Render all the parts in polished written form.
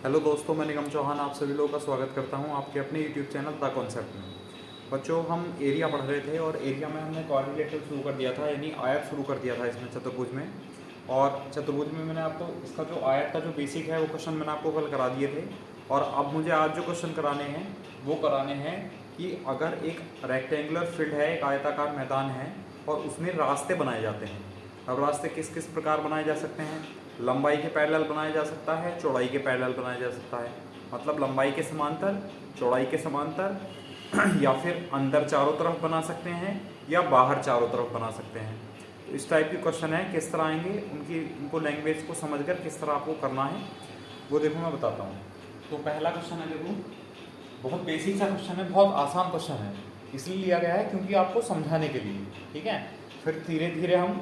Hello दोस्तों, मैं निगम चौहान आप सभी लोगों का स्वागत करता हूं आपके अपने यूट्यूब चैनल द कॉन्सेप्ट में। बच्चों, हम एरिया पढ़ रहे थे और एरिया में हमने क्वाड्रिलेटरल शुरू कर दिया था, यानी आयत शुरू कर दिया था इसमें चतुर्भुज में। और चतुर्भुज में मैंने आपको इसका जो आयत का जो बेसिक है वो क्वेश्चन मैंने आपको कल करा दिए थे। और अब मुझे आज जो क्वेश्चन कराने हैं वो कराने हैं कि अगर एक रेक्टेंगुलर फील्ड है, एक आयताकार मैदान है और उसमें रास्ते बनाए जाते हैं। अब रास्ते किस किस प्रकार बनाए जा सकते हैं? लंबाई के पैरेलल बनाया जा सकता है, चौड़ाई के पैरेलल बनाया जा सकता है। मतलब लंबाई के समांतर, चौड़ाई के समांतर या फिर अंदर चारों तरफ बना सकते हैं या बाहर चारों तरफ बना सकते हैं। तो इस टाइप के क्वेश्चन है, किस तरह आएंगे उनको लैंग्वेज को समझकर किस तरह आपको करना है वो देखो मैं बताता हूँ। तो पहला क्वेश्चन है, देखो बहुत बेसिक सा क्वेश्चन है, बहुत आसान क्वेश्चन है, इसलिए लिया गया है क्योंकि आपको समझाने के लिए। ठीक है, फिर धीरे धीरे हम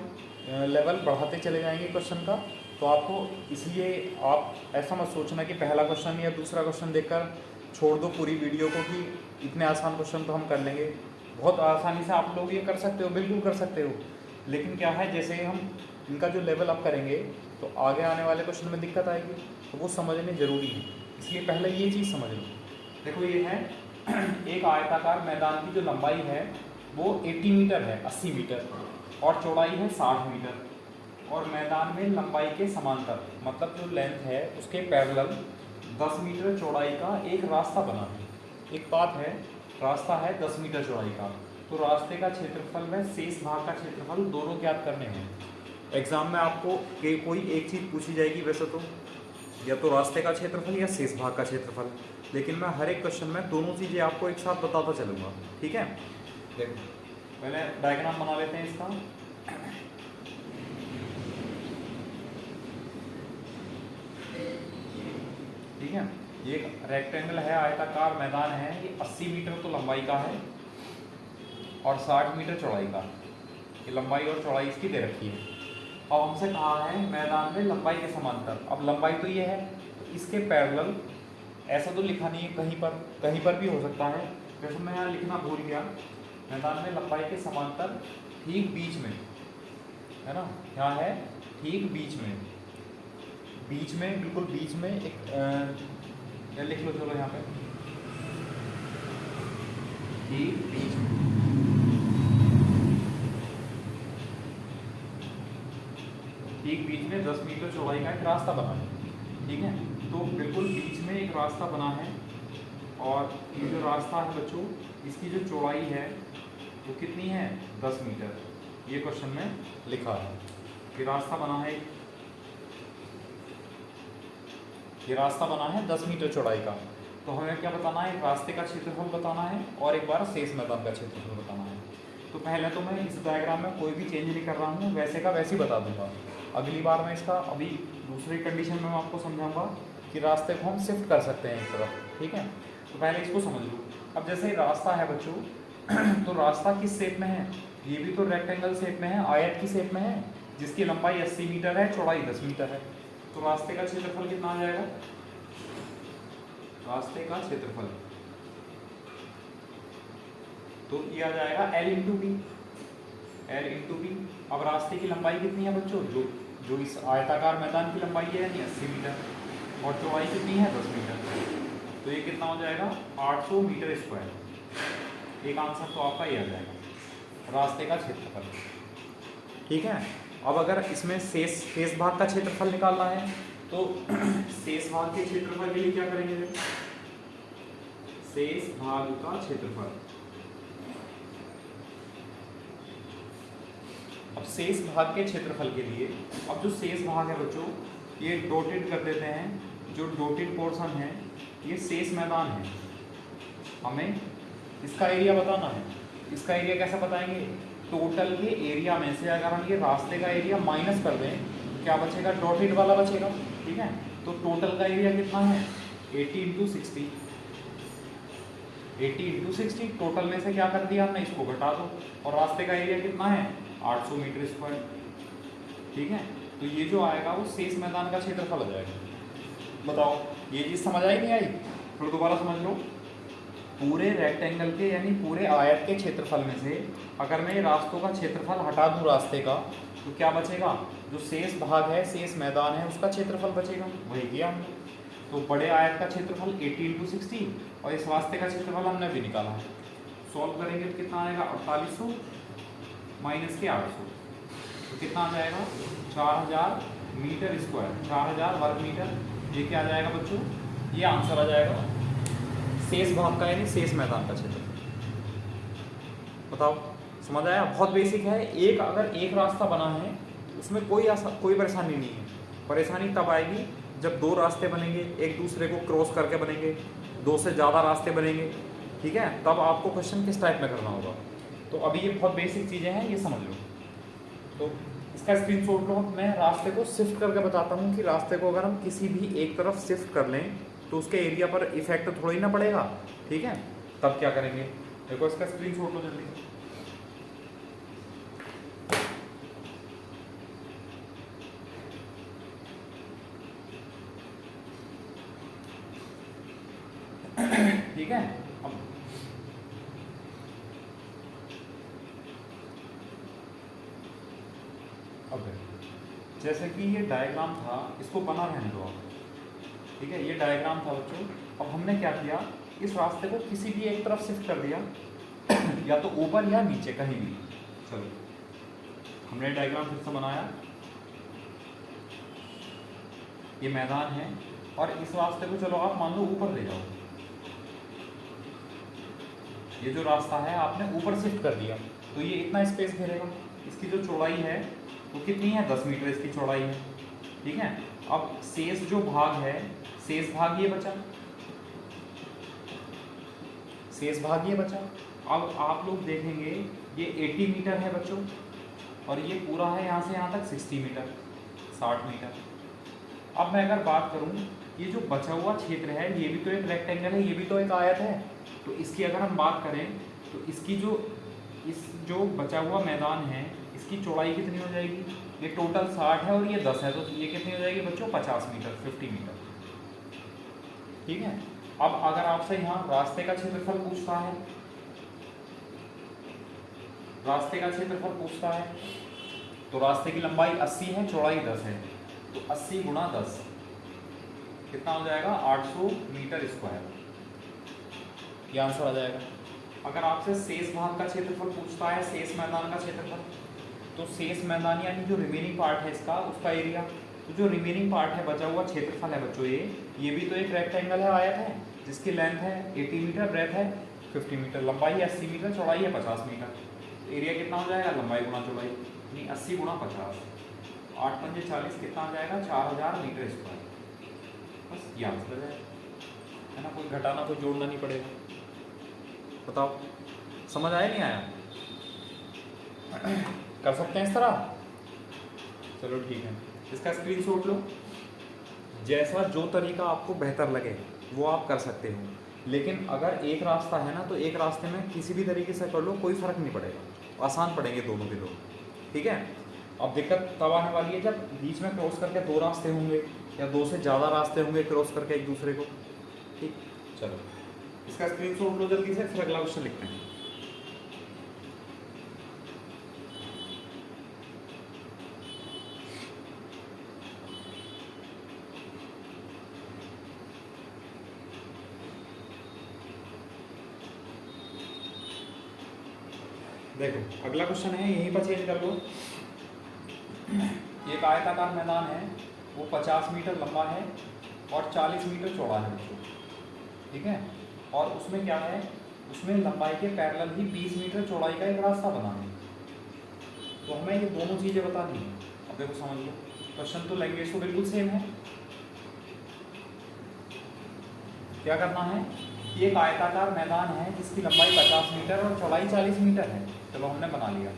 लेवल बढ़ाते चले जाएंगे क्वेश्चन का। तो आपको इसलिए आप ऐसा मत सोचना कि पहला क्वेश्चन या दूसरा क्वेश्चन देखकर छोड़ दो पूरी वीडियो को कि इतने आसान क्वेश्चन तो हम कर लेंगे। बहुत आसानी से आप लोग ये कर सकते हो, बिल्कुल कर सकते हो। लेकिन क्या है, जैसे ही हम इनका जो लेवल अप करेंगे तो आगे आने वाले क्वेश्चन में दिक्कत आएगी, तो वो समझने ज़रूरी है। इसलिए पहले ये चीज़ समझ लो। देखो ये है एक आयताकार मैदान की जो लंबाई है वो 80 मीटर है, 80 मीटर, और चौड़ाई है 60 मीटर। और मैदान में लंबाई के समांतर, मतलब जो लेंथ है उसके पैरेलल 10 मीटर चौड़ाई का एक रास्ता बना है। एक पाथ है, रास्ता है 10 मीटर चौड़ाई का। तो रास्ते का क्षेत्रफल व शेष भाग का क्षेत्रफल दोनों ज्ञात करने हैं। एग्जाम में आपको कोई एक चीज़ पूछी जाएगी वैसे तो, या तो रास्ते का क्षेत्रफल या शेष भाग का क्षेत्रफल, लेकिन मैं हर एक क्वेश्चन में दोनों चीज़ें आपको एक साथ बताता चलूँगा। ठीक है, देखो पहले डायग्राम बना लेते हैं इसका। ठीक है, ये एक रेक्टेंगल है, आयताकार मैदान है, ये 80 मीटर तो लंबाई का है और 60 मीटर चौड़ाई का। ये लंबाई और चौड़ाई इसकी दे रखी है। अब हमसे कहा है मैदान में लंबाई के समांतर। अब लंबाई तो ये है, तो इसके पैरेलल, ऐसा तो लिखा नहीं है, कहीं पर भी हो सकता है, वैसे मैं यहाँ लिखना भूल गया। मैदान में लंबाई के समांतर ठीक बीच में है ना, यहाँ है ठीक बीच में, बिल्कुल बीच में एक या लिख लो, चलो यहाँ पे ठीक बीच में, ठीक बीच में 10 मीटर चौड़ाई का एक रास्ता बना है। ठीक है, तो बिल्कुल बीच में एक रास्ता बना है और ये जो रास्ता है बच्चों, इसकी जो चौड़ाई है वो कितनी है? 10 मीटर। ये क्वेश्चन में लिखा है कि रास्ता बना है, ये रास्ता बना है 10 मीटर चौड़ाई का। तो हमें क्या बताना है? रास्ते का क्षेत्रफल बताना है और एक बार शेष मैदान का क्षेत्रफल बताना है। तो पहले तो मैं इस डायग्राम में कोई भी चेंज नहीं कर रहा हूँ, वैसे का वैसे ही बता दूंगा। अगली बार मैं इसका अभी दूसरी कंडीशन में मैं आपको समझाऊंगा कि रास्ते को हम शिफ्ट कर सकते हैं एक तरफ। ठीक है, तो पहले इसको समझ लो। अब जैसे रास्ता है बच्चों तो रास्ता किस शेप में है? ये भी तो रेक्टेंगल शेप में है, आयत की शेप में है, जिसकी लंबाई 80 मीटर है, चौड़ाई 10 मीटर है। तो रास्ते का क्षेत्रफल कितना आ जाएगा? रास्ते का क्षेत्रफल तो ये आ जाएगा L into B, L into B. अब रास्ते की लंबाई कितनी है बच्चों? जो इस आयताकार मैदान की लंबाई है यानी 80 मीटर, और चौड़ाई कितनी है? 10 मीटर। तो ये कितना हो जाएगा? 800 मीटर स्क्वायर। एक आंसर तो आपका ये आ जाएगा, रास्ते का क्षेत्रफल। ठीक है, अब अगर इसमें शेष भाग का क्षेत्रफल निकालना है तो शेष भाग के क्षेत्रफल के लिए क्या करेंगे? शेष भाग का क्षेत्रफल, अब शेष भाग के क्षेत्रफल के लिए, अब जो शेष भाग है बच्चों ये डॉटेड कर देते हैं। जो डॉटेड पोर्शन है ये शेष मैदान है। हमें इसका एरिया बताना है। इसका एरिया कैसे बताएंगे? टोटल के एरिया में से अगर हम ये रास्ते का एरिया माइनस कर दें तो क्या बचेगा? डॉटेड वाला बचेगा। ठीक है, तो टोटल का एरिया कितना है? 80 इंटू 60, 80 इंटू 60। टोटल में से क्या कर दिया हमने? इसको घटा दो, और रास्ते का एरिया कितना है? 800 मीटर स्क्वायर। ठीक है, तो ये जो आएगा वो शेष मैदान का क्षेत्रफल हो जाएगा। बताओ ये चीज़ समझ आई नहीं आई? फिर दोबारा समझ लो। पूरे रेक्टेंगल के यानी पूरे आयत के क्षेत्रफल में से अगर मैं रास्तों का क्षेत्रफल हटा दूं रास्ते का, तो क्या बचेगा? जो शेष भाग है, शेष मैदान है, उसका क्षेत्रफल बचेगा। वही किया हमने। तो बड़े आयत का क्षेत्रफल 80 इंटू 60 और इस रास्ते का क्षेत्रफल हमने भी निकाला है। सॉल्व करेंगे तो कितना आएगा 4800 माइनस के 800, तो कितना आ जाएगा 4000 मीटर स्क्वायर, 4000 वर्ग मीटर। ये क्या आ जाएगा बच्चों, ये आंसर आ जाएगा शेष भाग का यानी शेष मैदान का क्षेत्रफल। बताओ समझ आया? बहुत बेसिक है। एक अगर एक रास्ता बना है उसमें कोई परेशानी नहीं है। परेशानी तब आएगी जब दो रास्ते बनेंगे, एक दूसरे को क्रॉस करके बनेंगे, दो से ज़्यादा रास्ते बनेंगे, ठीक है, तब आपको क्वेश्चन किस टाइप में करना होगा। तो अभी ये बहुत बेसिक चीज़ें हैं, ये समझ लो। तो इसका स्क्रीनशॉट लो। मैं रास्ते को शिफ्ट करके बताता हूँ कि रास्ते को अगर हम किसी भी एक तरफ शिफ्ट कर लें तो उसके एरिया पर इफेक्ट थोड़ी ना पड़ेगा, ठीक है। तब क्या करेंगे, देखो इसका स्क्रीनशॉट लो जल्दी। ठीक है, अब जैसे कि ये डायग्राम था, इसको बना रहने दो आप, ठीक है। ये डायग्राम था बच्चों। अब हमने क्या किया, इस रास्ते को किसी भी एक तरफ शिफ्ट कर दिया या तो ऊपर या नीचे कहीं भी। चलो हमने डायग्राम फिर से बनाया, ये मैदान है और इस रास्ते को चलो आप मान लो ऊपर ले जाओ। ये जो रास्ता है आपने ऊपर शिफ्ट कर दिया तो ये इतना स्पेस घेरेगा। इसकी जो चौड़ाई है वो कितनी है, 10 मीटर इसकी चौड़ाई है, ठीक है। अब शेष जो भाग है, शेष भाग ये बचा, शेष भाग ये बचा। अब आप लोग देखेंगे ये 80 मीटर है बच्चों और ये पूरा है यहाँ से यहाँ तक 60 मीटर, 60 मीटर। अब मैं अगर बात करूँ, ये जो बचा हुआ क्षेत्र है ये भी तो एक रेक्टेंगल है, ये भी तो एक आयत है। तो इसकी अगर हम बात करें तो इसकी जो बचा हुआ मैदान है इसकी चौड़ाई कितनी हो जाएगी, ये टोटल 60 है और ये 10 है, तो ये कितनी हो जाएगी बच्चों, 50 मीटर, 50 मीटर, ठीक है। अब अगर आपसे यहाँ रास्ते का क्षेत्रफल पूछता है, रास्ते का क्षेत्रफल पूछता है तो रास्ते की लंबाई 80 है, चौड़ाई 10 है, तो 80 गुणा 10 कितना हो जाएगा, 800 मीटर स्क्वायर, ये आंसर आ जाएगा। अगर आपसे शेष भाग का क्षेत्रफल पूछता है, शेष मैदान का क्षेत्रफल, तो शेष मैदान यानी जो रिमेनिंग पार्ट है इसका, उसका एरिया, तो जो रिमेनिंग पार्ट है, बचा हुआ क्षेत्रफल है बच्चों, ये भी तो एक रेक्टेंगल है, आयत है, जिसकी लेंथ है 80 मीटर, ब्रेथ है 50 मीटर, लंबाई 80 मीटर, चौड़ाई है 50 मीटर, तो एरिया कितना हो जाएगा, लंबाई गुणा चौड़ाई, यानी 80 गुणा 50, 8 पंजे 40, कितना आ जाएगा, 4000 मीटर स्क्वायर। बस ये आंसर आ जाएगा, है ना, कोई घटाना कोई जोड़ना नहीं पड़ेगा। बताओ समझ आया नहीं आया? कर सकते हैं इस तरह? चलो ठीक है, इसका स्क्रीनशॉट लो। जैसा जो तरीका आपको बेहतर लगे वो आप कर सकते हो, लेकिन अगर एक रास्ता है ना तो एक रास्ते में किसी भी तरीके से कर लो, कोई फ़र्क नहीं पड़ेगा, आसान पड़ेंगे दोनों के दो, ठीक है। अब दिक्कत तब आने वाली है जब बीच में क्रॉस करके दो रास्ते होंगे या दो से ज़्यादा रास्ते होंगे क्रॉस करके एक दूसरे को, ठीक। चलो इसका स्क्रीनशॉट लो जल्दी से, फिर अगला क्वेश्चन लिखते हैं। देखो अगला क्वेश्चन है, यहीं पर चेंज कर लो। एक आयताकार मैदान है, वो 50 मीटर लंबा है और 40 मीटर चौड़ा है बच्चों, ठीक है। और उसमें क्या है, उसमें लंबाई के पैरेलल ही 20 मीटर चौड़ाई का एक रास्ता बना है। तो हमें ये दोनों चीज़ें बतानी है। अब देखो समझ लो, क्वेश्चन तो लैंग्वेज तो बिल्कुल सेम है। क्या करना है, एक आयताकार मैदान है जिसकी लंबाई 50 मीटर और चौड़ाई 40 मीटर है। चलो हमने बना लिया,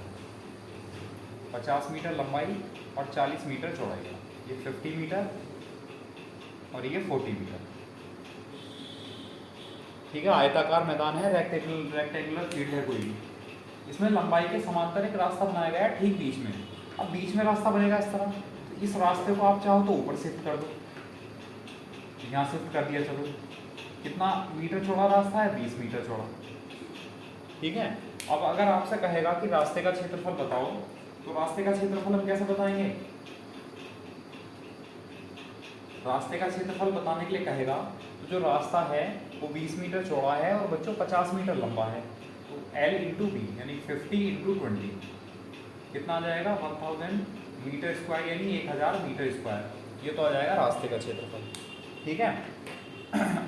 50 मीटर लंबाई और 40 मीटर चौड़ाई, ये 50 मीटर और ये 40 मीटर, ठीक है। आयताकार मैदान है, रेक्टेंगुलर फील्ड है कोई भी, इसमें लंबाई के समांतर एक रास्ता बनाया गया है ठीक बीच में। अब बीच में रास्ता बनेगा इस तरह, तो इस रास्ते को आप चाहो तो ऊपर शिफ्ट कर दो, यहाँ शिफ्ट कर दिया। चलो कितना मीटर चौड़ा रास्ता है, 20 मीटर चौड़ा, ठीक है। अब अगर आपसे कहेगा कि रास्ते का क्षेत्रफल बताओ, तो रास्ते का क्षेत्रफल हम कैसे बताएंगे, रास्ते का क्षेत्रफल बताने के लिए कहेगा तो जो रास्ता है वो 20 मीटर चौड़ा है और बच्चों 50 मीटर लंबा है, तो L इंटू बी यानी 50 इंटू 20 कितना आ जाएगा 1000 मीटर स्क्वायर यानी 1000 मीटर स्क्वायर, ये तो आ जाएगा रास्ते का क्षेत्रफल। ठीक है।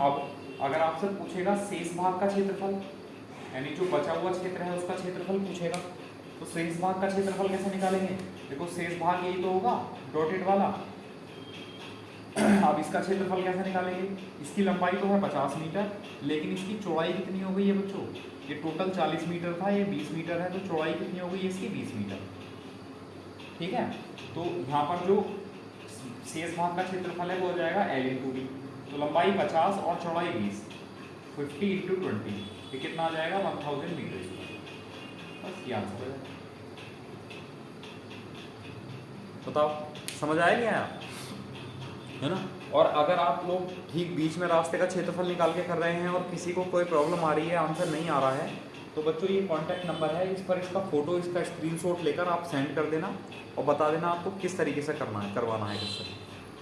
अब अगर आपसे पूछेगा शेष भाग का क्षेत्रफल यानी जो बचा हुआ क्षेत्र है उसका क्षेत्रफल पूछेगा, तो शेष भाग का क्षेत्रफल कैसे निकालेंगे? देखो शेष भाग यही तो होगा डॉटेड वाला। अब इसका क्षेत्रफल कैसे निकालेंगे? इसकी लंबाई तो है 50 मीटर, लेकिन इसकी चौड़ाई कितनी हो गई है बच्चों? ये टोटल 40 मीटर था, ये 20 मीटर है, तो चौड़ाई कितनी हो गई इसकी 20 मीटर। ठीक है, तो यहाँ पर जो शेष भाग का क्षेत्रफल है वो हो जाएगा L इंटू बी, तो लंबाई 50 और चौड़ाई 20, 50 इंटू 20, ये कितना आ जाएगा 1000 मीटर स्क्वायर। बस ये आंसर है। बताओ समझ आया नहीं आया, है ना? और अगर आप लोग ठीक बीच में रास्ते का क्षेत्रफल निकाल के कर रहे हैं और किसी को कोई प्रॉब्लम आ रही है, आंसर नहीं आ रहा है, तो बच्चों ये कॉन्टैक्ट नंबर है, इस पर इसका फ़ोटो, इसका स्क्रीनशॉट लेकर आप सेंड कर देना और बता देना आपको किस तरीके से करवाना है क्वेश्चन।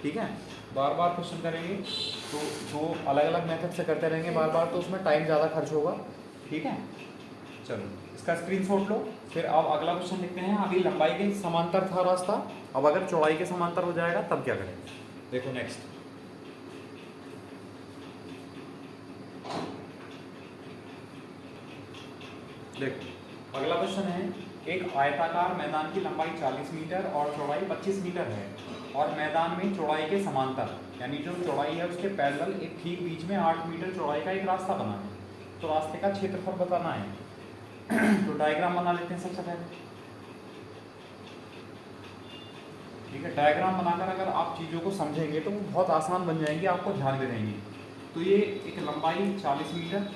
ठीक है, बार बार क्वेश्चन करेंगे तो जो अलग अलग मेथड से करते रहेंगे बार बार, तो उसमें टाइम ज़्यादा खर्च होगा। ठीक है, चलो इसका स्क्रीनशॉट लो, फिर आप अगला क्वेश्चन लिखते हैं। अभी लंबाई के समांतर था रास्ता, अब अगर चौड़ाई के समांतर हो जाएगा तब क्या करें? देखो नेक्स्ट, देखो अगला क्वेश्चन है, एक आयताकार मैदान की लंबाई 40 मीटर और चौड़ाई 25 मीटर है और मैदान में चौड़ाई के समांतर यानी जो चौड़ाई है उसके पैरेलल एक ठीक बीच में 8 मीटर चौड़ाई का एक रास्ता बना है, तो रास्ते का क्षेत्रफल बताना है। तो डायग्राम बना लेते हैं सबसे पहले। ठीक है, डायग्राम बनाकर अगर आप चीज़ों को समझेंगे तो वो बहुत आसान बन जाएंगी, आपको ध्यान में रहेंगी। तो ये एक लंबाई 40 मीटर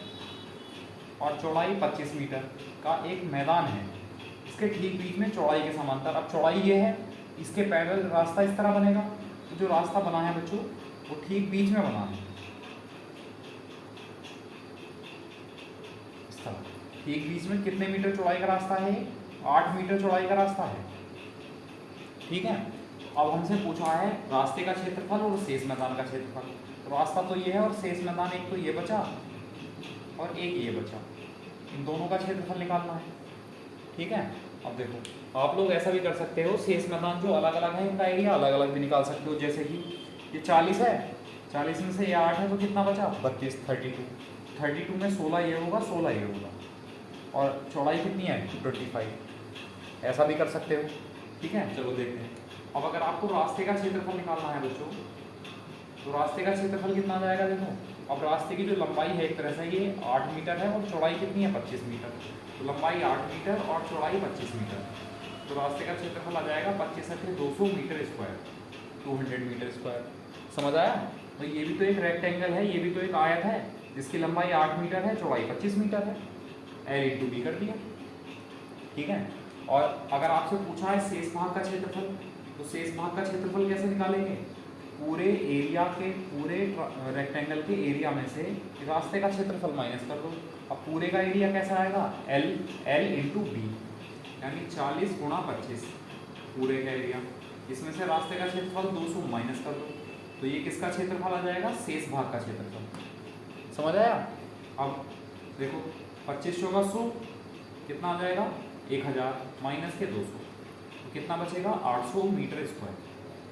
और चौड़ाई 25 मीटर का एक मैदान है, इसके ठीक बीच में चौड़ाई के समांतर, अब चौड़ाई ये है, इसके पैरेलल रास्ता इस तरह बनेगा, तो जो रास्ता बना है बच्चों वो ठीक बीच में बना है, इस तरह ठीक बीच में। कितने मीटर चौड़ाई का रास्ता है? 8 मीटर चौड़ाई का रास्ता है। ठीक है, अब हमसे पूछा है रास्ते का क्षेत्रफल और शेष मैदान का क्षेत्रफल। तो रास्ता तो ये है और शेष मैदान एक तो ये बचा और एक ये बचा, इन दोनों का क्षेत्रफल निकालना है। ठीक है, अब देखो आप लोग ऐसा भी कर सकते हो, शेष मैदान जो अलग अलग है इनका एरिया अलग अलग भी निकाल सकते हो। जैसे कि ये 40 है, 40 में से ये 8 है, तो कितना बचा? 32, 32, 32 में 16 ये होगा, 16 ये होगा, और चौड़ाई कितनी है? 25। ऐसा भी कर सकते हो। ठीक है, चलो देखते हैं। अब अगर आपको रास्ते का क्षेत्रफल निकालना है बच्चों, तो रास्ते का क्षेत्रफल कितना आ जाएगा? देखो अब रास्ते की जो लंबाई है एक तरह से ये 8 मीटर है और चौड़ाई कितनी है? 25 मीटर, तो लंबाई 8 मीटर और चौड़ाई 25 मीटर, तो रास्ते का क्षेत्रफल आ जाएगा 25 से 200 मीटर स्क्वायर, 200 मीटर स्क्वायर। समझ आया? तो ये भी तो एक रेक्टेंगल है, ये भी तो एक आयत है जिसकी लंबाई 8 मीटर है, चौड़ाई 25 मीटर है, L इंटू बी कर दिया। ठीक है, और अगर आपसे पूछा है शेष भाग का क्षेत्रफल, तो शेष भाग का क्षेत्रफल कैसे निकालेंगे? पूरे एरिया के, पूरे रेक्टेंगल के एरिया में से रास्ते का क्षेत्रफल माइनस कर दो। अब पूरे का एरिया कैसा आएगा? L इंटू बी यानी 40 गुणा 25 पूरे का एरिया, इसमें से रास्ते का क्षेत्रफल 200 माइनस कर दो, तो ये किसका क्षेत्रफल आ जाएगा? शेष भाग का क्षेत्रफल। समझ आया? अब देखो 25 चौका 100 कितना आ जाएगा? 1000 माइनस के 200, तो कितना बचेगा? 800 मीटर स्क्वायर।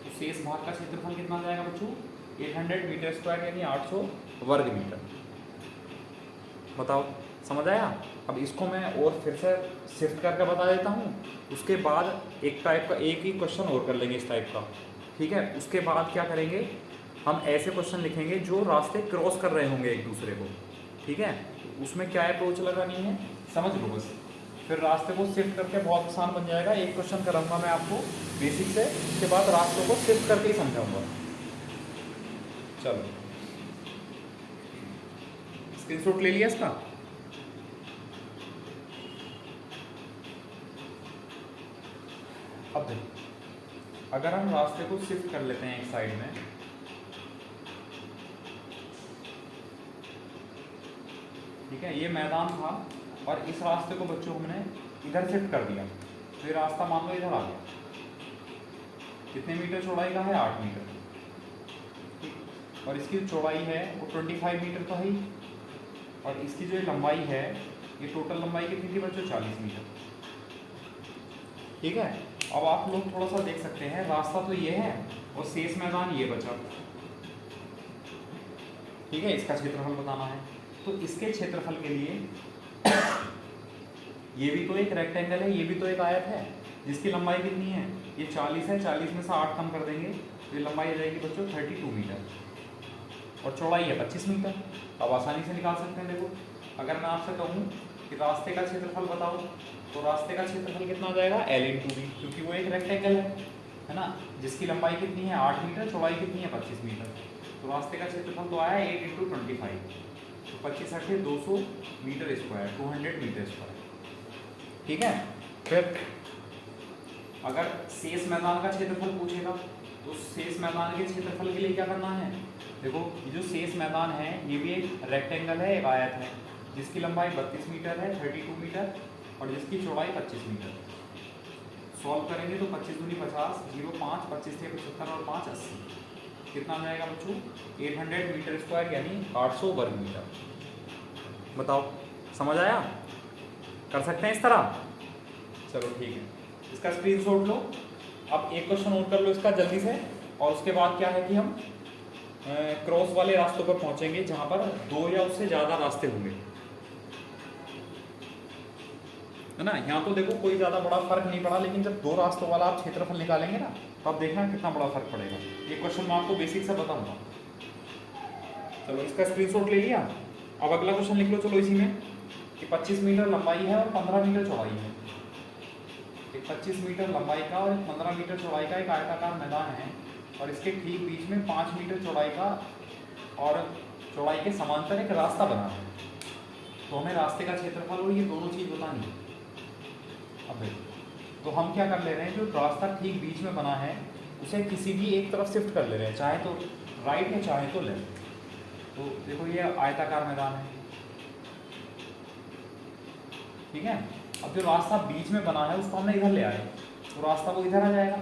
तो शेष भाग का क्षेत्रफल कितना आ जाएगा बच्चों? 800 मीटर स्क्वायर यानी 800 वर्ग मीटर। बताओ समझ आया? अब इसको मैं और फिर से शिफ्ट करके बता देता हूँ, उसके बाद एक टाइप का एक ही क्वेश्चन और कर लेंगे इस टाइप का। ठीक है, उसके बाद क्या करेंगे, हम ऐसे क्वेश्चन लिखेंगे जो रास्ते क्रॉस कर रहे होंगे एक दूसरे को। ठीक है, उसमें क्या अप्रोच लगानी है समझ लो बस, फिर रास्ते को शिफ्ट करके बहुत आसान बन जाएगा। एक क्वेश्चन कराऊंगा मैं आपको बेसिक से, उसके बाद रास्तों को शिफ्ट करके ही समझाऊंगा। चलो स्क्रीनशॉट ले लिया इसका। अब देखो अगर हम रास्ते को शिफ्ट कर लेते हैं एक साइड में, ठीक है, ये मैदान था और इस रास्ते को बच्चों हमने इधर शिफ्ट कर दिया, तो ये रास्ता मान लो इधर आ गया। कितने मीटर चौड़ाई का है? 8 मीटर। और इसकी जो चौड़ाई है वो 25 मीटर तो है ही, और इसकी जो लंबाई है, ये टोटल लंबाई कितनी थी बच्चों, 40 मीटर। ठीक है, अब आप लोग थोड़ा सा देख सकते हैं, रास्ता तो ये है और शेष मैदान ये बचा। ठीक है, इसका क्षेत्रफल बताना है, तो इसके क्षेत्रफल के लिए ये भी तो एक रेक्टेंगल है, ये भी तो एक आयत है, जिसकी लंबाई कितनी है, ये 40 है, 40 में से 8 कम कर देंगे तो ये लंबाई आ जाएगी बच्चों 32 मीटर, और चौड़ाई है 25 मीटर। अब आसानी से निकाल सकते हैं। देखो, अगर मैं आपसे कहूँ कि रास्ते का क्षेत्रफल बताओ, तो रास्ते का क्षेत्रफल कितना आ जाएगा, L × B, क्योंकि वो एक रेक्टेंगल है ना, जिसकी लंबाई कितनी है 8 मीटर, चौड़ाई कितनी है 25 मीटर। तो रास्ते का क्षेत्रफल तो आया 8 × 25, तो 25 8 200 मीटर स्क्वायर, 200 मीटर स्क्वायर। ठीक है, फिर अगर शेष मैदान का क्षेत्रफल पूछेगा, तो शेष मैदान के क्षेत्रफल के लिए क्या करना है। देखो, ये जो शेष मैदान है ये भी एक रेक्टेंगल है, एक आयत है, जिसकी लंबाई 32 मीटर है, 32 मीटर, और जिसकी चौड़ाई 25 मीटर। सॉल्व करेंगे तो 25 दूनी 50, 0 5, 25 से 75 और 5 80, कितना आ जाएगा बच्चों, 800 मीटर स्क्वायर, यानी 800 वर्ग मीटर। बताओ, समझ आया, कर सकते हैं इस तरह। चलो ठीक है, इसका स्क्रीनशॉट लो। अब एक क्वेश्चन नोट कर लो इसका जल्दी से, और उसके बाद क्या है कि हम क्रॉस वाले रास्तों पर पहुंचेंगे, जहां पर 2 या उससे ज़्यादा रास्ते होंगे, है ना। यहाँ तो देखो कोई ज़्यादा बड़ा फर्क नहीं पड़ा, लेकिन जब 2 रास्तों वाला आप क्षेत्रफल निकालेंगे ना, तो आप देखना कितना बड़ा फर्क पड़ेगा। ये क्वेश्चन मैं आपको बेसिक से बताऊंगा। चलो, इसका स्क्रीनशॉट ले लिया। अब अगला क्वेश्चन लिख लो चलो इसी में, कि 25 मीटर लंबाई है और 15 मीटर चौड़ाई है। एक 25 मीटर लंबाई का और 15 मीटर चौड़ाई का एक आयताकार मैदान है, और इसके ठीक बीच में 5 मीटर चौड़ाई का और चौड़ाई के समांतर एक रास्ता बना है। तो हमें रास्ते का क्षेत्रफल और ये दोनों चीज़ बतानी है। अब देखो, तो हम क्या कर ले रहे हैं, जो रास्ता ठीक बीच में बना है उसे किसी भी एक तरफ शिफ्ट कर ले रहे हैं, चाहे तो राइट है चाहे तो लेफ्ट। तो देखो, ये आयताकार मैदान है, ठीक है। अब जो रास्ता बीच में बना है उसको हमने इधर ले आए, तो रास्ता वो इधर आ जाएगा।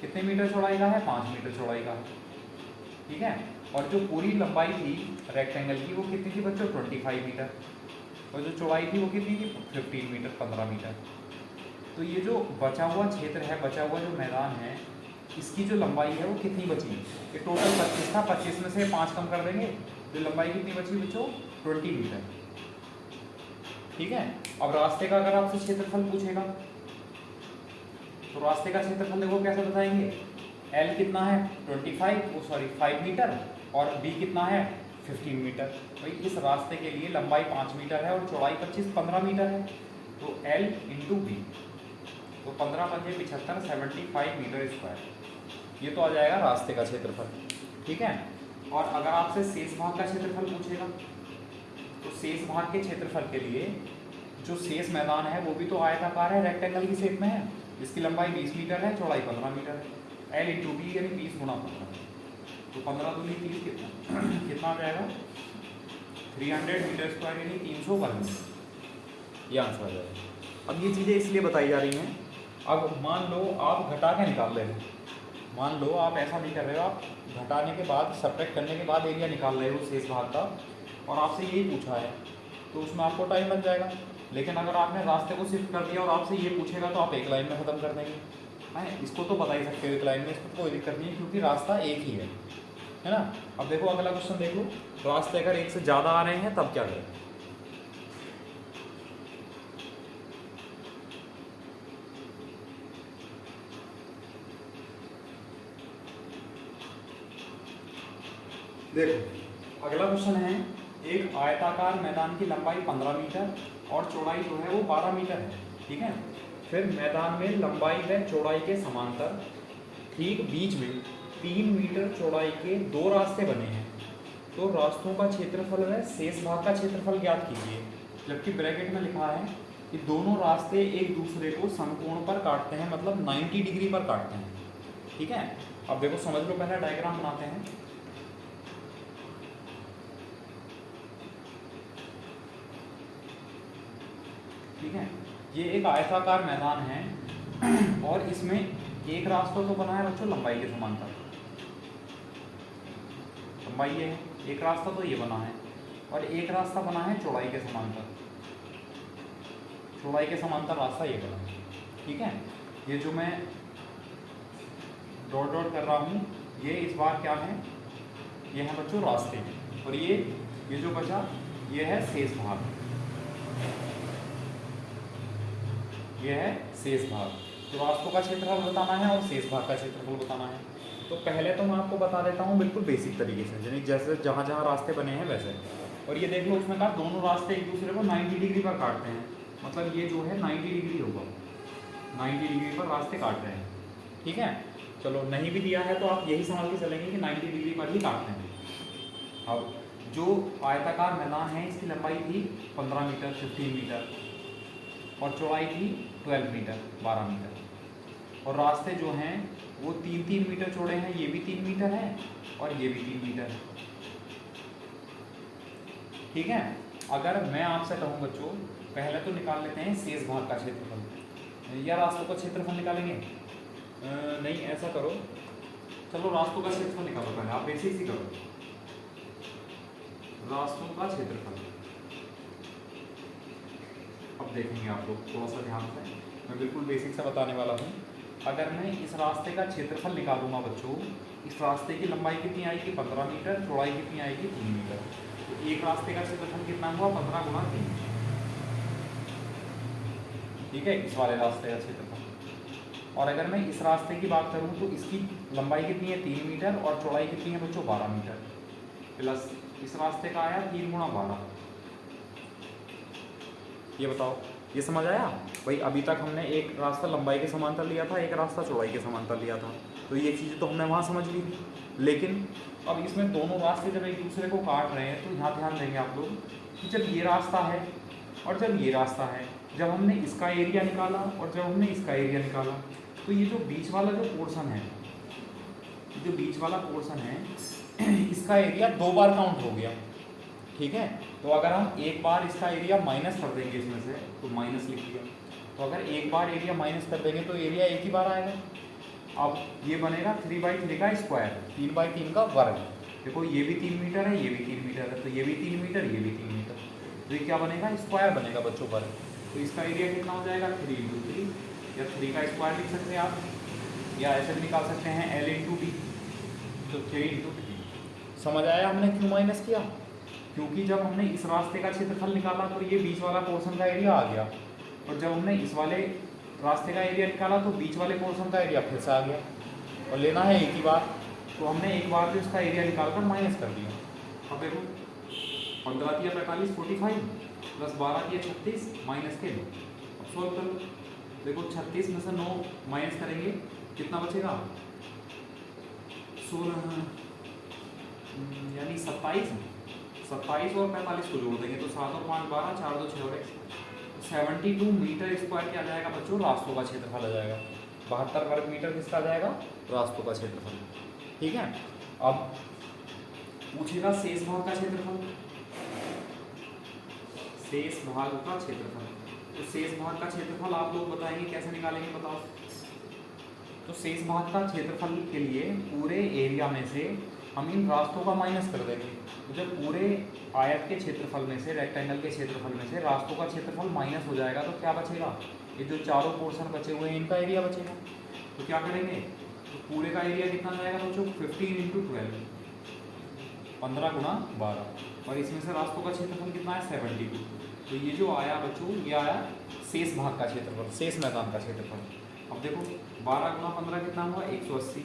कितने मीटर चौड़ाई का है, 5 मीटर चौड़ाई का, ठीक है। और जो पूरी लंबाई थी रेक्टेंगल की वो कितनी थी बच्चों, 25 मीटर, और जो चौड़ाई थी वो कितनी थी, 15 मीटर, 15 मीटर। तो ये जो बचा हुआ क्षेत्र है, बचा हुआ जो मैदान है, इसकी जो लंबाई है वो कितनी बची, ये टोटल 25 था, 25 में से 5 कम कर देंगे तो लंबाई कितनी बची बच्चों, 20 मीटर। ठीक है। अब रास्ते का अगर आपसे क्षेत्रफल पूछेगा, तो रास्ते का क्षेत्रफल देखो कैसे बताएंगे, L कितना है 5 मीटर, और B कितना है 15 मीटर। भाई इस रास्ते के लिए लंबाई 5 मीटर है और चौड़ाई 15 मीटर है, तो L × B, तो 15 × 75, 75 मीटर स्क्वायर, ये तो आ जाएगा रास्ते का क्षेत्रफल। ठीक है। और अगर आपसे शेष भाग का क्षेत्रफल पूछेगा, तो शेष भाग के क्षेत्रफल के लिए जो शेष मैदान है वो भी तो आयताकार है, रेक्टेंगल की शेप में है, जिसकी लंबाई 20 मीटर है, चौड़ाई 15 मीटर है। L × B यानी 20 × 15, तो 15 दूनी 30, कितना आ जाएगा, 300 मीटर स्क्वायर, यानी 300 वर्ग मीटर, ये आंसर आ जाएगा। अब ये चीज़ें इसलिए बताई जा रही हैं, अब मान लो आप घटा के निकाल रहे हो, मान लो आप ऐसा नहीं कर रहे हो, आप घटाने के बाद, सब्ट्रैक्ट करने के बाद एरिया निकाल रहे हो शेष भाग का, और आपसे यही पूछा है, तो उसमें आपको टाइम लग जाएगा। लेकिन अगर आपने रास्ते को शिफ्ट कर दिया और आपसे ये पूछेगा, तो आप एक लाइन में ख़त्म कर देंगे। है, इसको तो बता ही सकते हो एक लाइन में, इसको कोई दिक्कत नहीं है, क्योंकि रास्ता एक ही है ना। अब देखो अगला क्वेश्चन देख लो, रास्ते अगर एक से ज़्यादा आ रहे हैं तब क्या करें। देखो अगला क्वेश्चन है, एक आयताकार मैदान की लंबाई 15 मीटर और चौड़ाई जो है वो 12 मीटर है, ठीक है। फिर मैदान में लंबाई व चौड़ाई के समांतर ठीक बीच में 3 मीटर चौड़ाई के 2 रास्ते बने हैं, तो रास्तों का क्षेत्रफल व शेष भाग का क्षेत्रफल ज्ञात कीजिए। जबकि ब्रैकेट में लिखा है कि दोनों रास्ते एक दूसरे को समकोण पर काटते हैं, मतलब 90 डिग्री पर काटते हैं, ठीक है। अब देखो समझ लो, पहले डायग्राम बनाते हैं। ठीक है, ये एक आयताकार मैदान है और इसमें एक रास्ता तो बना है बच्चों लंबाई के समांतर, लंबाई ये है, एक रास्ता तो ये बना है और एक रास्ता बना है चौड़ाई के समांतर, चौड़ाई के समांतर रास्ता ये बना है। ठीक है, ये जो मैं डॉट डॉट कर रहा हूँ ये इस बार क्या है, ये है बच्चों रास्ते, और ये जो बचा ये है शेष भाग, ये है शेष भाग। तो रास्तों का क्षेत्रफल बताना है और शेष भाग का क्षेत्रफल बताना है। तो पहले तो मैं आपको बता देता हूँ बिल्कुल बेसिक तरीके से, यानी जैसे जहाँ जहाँ रास्ते बने हैं वैसे। और ये देख लो उसमें कहा दोनों रास्ते एक दूसरे को 90 डिग्री पर काटते हैं, मतलब ये जो है 90 डिग्री होगा, 90 डिग्री पर रास्ते काट रहे हैं। ठीक है, चलो नहीं भी दिया है तो आप यही समझ के चलेंगे कि 90 डिग्री पर ही काटते हैं। अब जो आयताकार मैदान है इसकी लंबाई थी 15 मीटर 15 मीटर और चौड़ाई थी 12 मीटर 12 मीटर, और रास्ते जो हैं वो 3-3 मीटर चौड़े हैं, ये भी 3 मीटर है और ये भी 3 मीटर है। ठीक है, अगर मैं आपसे कहूँ बच्चों पहले तो निकाल लेते हैं शेष भाग का क्षेत्रफल, या रास्तों का क्षेत्रफल निकालेंगे? नहीं, ऐसा करो, चलो रास्तों का क्षेत्रफल निकालो पहले, आप बेसिक ही करो रास्तों का क्षेत्रफल। अब देखेंगे आप लोग थोड़ा सा ध्यान से, मैं बिल्कुल बेसिक से बताने वाला हूँ। अगर मैं इस रास्ते का क्षेत्रफल निकालूंगा बच्चों, इस रास्ते की लंबाई कितनी आएगी 15 मीटर, चौड़ाई कितनी आएगी 3 मीटर, तो एक रास्ते का क्षेत्रफल कितना हुआ 15 गुणा 3। ठीक है, इस वाले रास्ते का क्षेत्रफल। और अगर मैं इस रास्ते की बात करूं तो इसकी लंबाई कितनी है 3 मीटर और चौड़ाई कितनी है बच्चों 12 मीटर, प्लस इस रास्ते का आया 3 गुणा 12। ये बताओ, ये समझ आया भाई? अभी तक हमने एक रास्ता लंबाई के समांतर लिया था, एक रास्ता चौड़ाई के समांतर लिया था, तो ये चीज़ें तो हमने वहाँ समझ ली थी। लेकिन अब इसमें दोनों रास्ते जब एक दूसरे को काट रहे हैं तो यहाँ ध्यान देंगे आप लोग कि जब ये रास्ता है और जब ये रास्ता है, जब हमने इसका एरिया निकाला और जब हमने इसका एरिया निकाला, तो ये जो बीच वाला जो पोर्शन है, जो बीच वाला पोर्शन है इसका एरिया 2 बार काउंट हो गया। ठीक है, तो अगर हम एक बार इसका एरिया माइनस कर देंगे इसमें से, तो माइनस लिख दिया, तो अगर एक बार एरिया माइनस कर देंगे तो एरिया एक ही बार आएगा। अब ये बनेगा 3/3 का स्क्वायर, 3/3 का वर्ग। देखो ये भी 3 मीटर है, ये भी 3 मीटर है, तो ये भी 3 मीटर, ये भी 3 मीटर, तो ये क्या बनेगा स्क्वायर बनेगा बच्चों वर्ग। तो इसका एरिया कितना हो जाएगा 3 × 3, या 3 का स्क्वायर लिख सकते हैं आप, या ऐसे भी निकाल सकते हैं L × D, तो 3 × 3। समझ आया हमने क्यों माइनस किया? क्योंकि जब हमने इस रास्ते का क्षेत्रफल निकाला तो ये बीच वाला पोर्शन का एरिया आ गया, और जब हमने इस वाले रास्ते का एरिया निकाला तो बीच वाले पोर्शन का एरिया फिर से आ गया, और लेना है एक ही बार, तो हमने एक बार तो इसका एरिया निकालकर माइनस कर दिया। अब देखो 15 × 45 45 प्लस 12 × 36 माइनस के 2। अब सॉल्व करो, देखो 36 में से 9 माइनस करेंगे कितना बचेगा 16, यानी 27 और 45 को जोड़ देंगे तो 7 और 5 12, 4 2 6 और 1 72 मीटर स्क्वायर क्या आ जाएगा बच्चों? रास्तों का क्षेत्रफल आ जाएगा। 72 वर्ग मीटर किसका आ जाएगा? रास्तों का क्षेत्रफल। ठीक है, अब पूछेगा शेष भाग का क्षेत्रफल, शेष भाग का क्षेत्रफल। तो शेष भाग का क्षेत्रफल आप लोग बताएंगे कैसे निकालेंगे, बताओ। तो शेष भाग का क्षेत्रफल के लिए पूरे एरिया में से हम इन रास्तों का माइनस कर देंगे, तो जब पूरे आयत के क्षेत्रफल में से, रेक्टेंगल के क्षेत्रफल में से रास्तों का क्षेत्रफल माइनस हो जाएगा तो क्या बचेगा? ये जो चारों पोर्शन बचे हुए हैं इनका एरिया बचेगा। तो क्या करेंगे, तो पूरे का एरिया कितना जाएगा बच्चों 15 × 12, 15 × 12, और इसमें से रास्तों का क्षेत्रफल कितना है 72। तो ये जो आया बच्चों ये आया शेष भाग का क्षेत्रफल, शेष मैदान का क्षेत्रफल। अब देखो 12 × 15 कितना हुआ 180,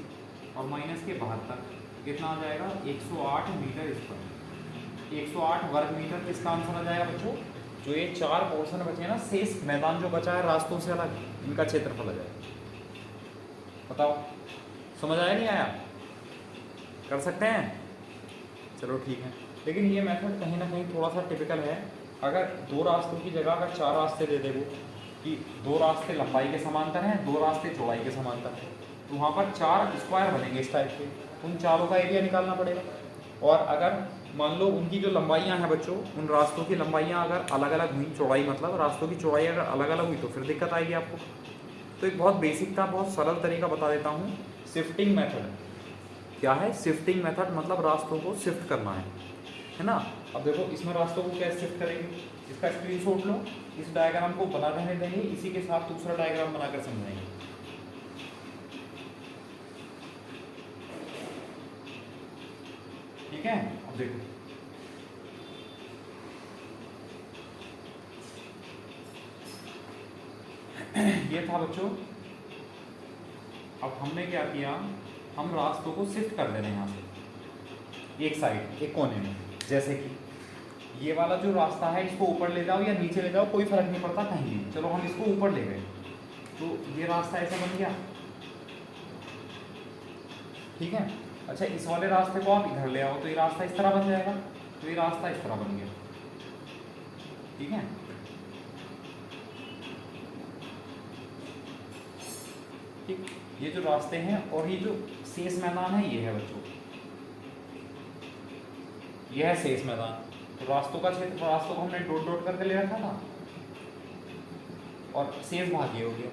और माइनस के 72 कितना आ जाएगा 108 मीटर स्क्वायर। 108 वर्ग मीटर किसका आंसर आ जाएगा बच्चों? जो ये 4 पोर्शन बचे हैं ना, शेष मैदान जो बचा है रास्तों से अलग, इनका क्षेत्रफल आ जाएगा। बताओ समझ आया नहीं आया? कर सकते हैं? चलो ठीक है, लेकिन ये मेथड कहीं ना कहीं थोड़ा सा टिपिकल है। अगर 2 रास्तों की जगह अगर 4 रास्ते दे दे वो, कि 2 रास्ते लंबाई के समांतर हैं, 2 रास्ते चौड़ाई के समांतर हैं, तो वहाँ पर 4 स्क्वायर बनेंगे इस टाइप के, उन चारों का एरिया निकालना पड़ेगा। और अगर मान लो उनकी जो लंबाइयाँ हैं बच्चों, उन रास्तों की लंबाइयाँ अगर अलग अलग हुई, चौड़ाई मतलब रास्तों की चौड़ाई अगर अलग अलग हुई तो फिर दिक्कत आएगी आपको। तो एक बहुत बेसिक था, बहुत सरल तरीका बता देता हूँ, शिफ्टिंग मेथड। क्या है, शिफ्टिंग मेथड, मतलब रास्तों को शिफ्ट करना है ना। अब देखो इसमें रास्तों को कैसे शिफ्ट करेंगे, इसका स्क्रीनशॉट लो, इस डायग्राम को बना रहने देंगे, इसी के साथ दूसरा डायग्राम बनाकर समझाएंगे। ठीक है, अब देखो ये था बच्चों। अब हमने क्या किया, हम रास्तों को शिफ्ट कर दे रहे हैं यहाँ से एक साइड, एक कोने में। जैसे कि ये वाला जो रास्ता है, इसको ऊपर ले जाओ या नीचे ले जाओ, कोई फर्क नहीं पड़ता कहीं भी। चलो हम इसको ऊपर ले गए, तो ये रास्ता ऐसा बन गया। ठीक है, अच्छा इस वाले रास्ते को आप इधर ले आओ, तो ये रास्ता इस तरह बन जाएगा, तो ये रास्ता इस तरह बन गया। ठीक है, ठीक, ये जो रास्ते हैं और ये जो शेष मैदान है, ये है बच्चों, ये है शेष मैदान। तो रास्तों का क्षेत्र, रास्तों को हमने डॉट डॉट करके ले रखा था और शेष भाग ये हो गया।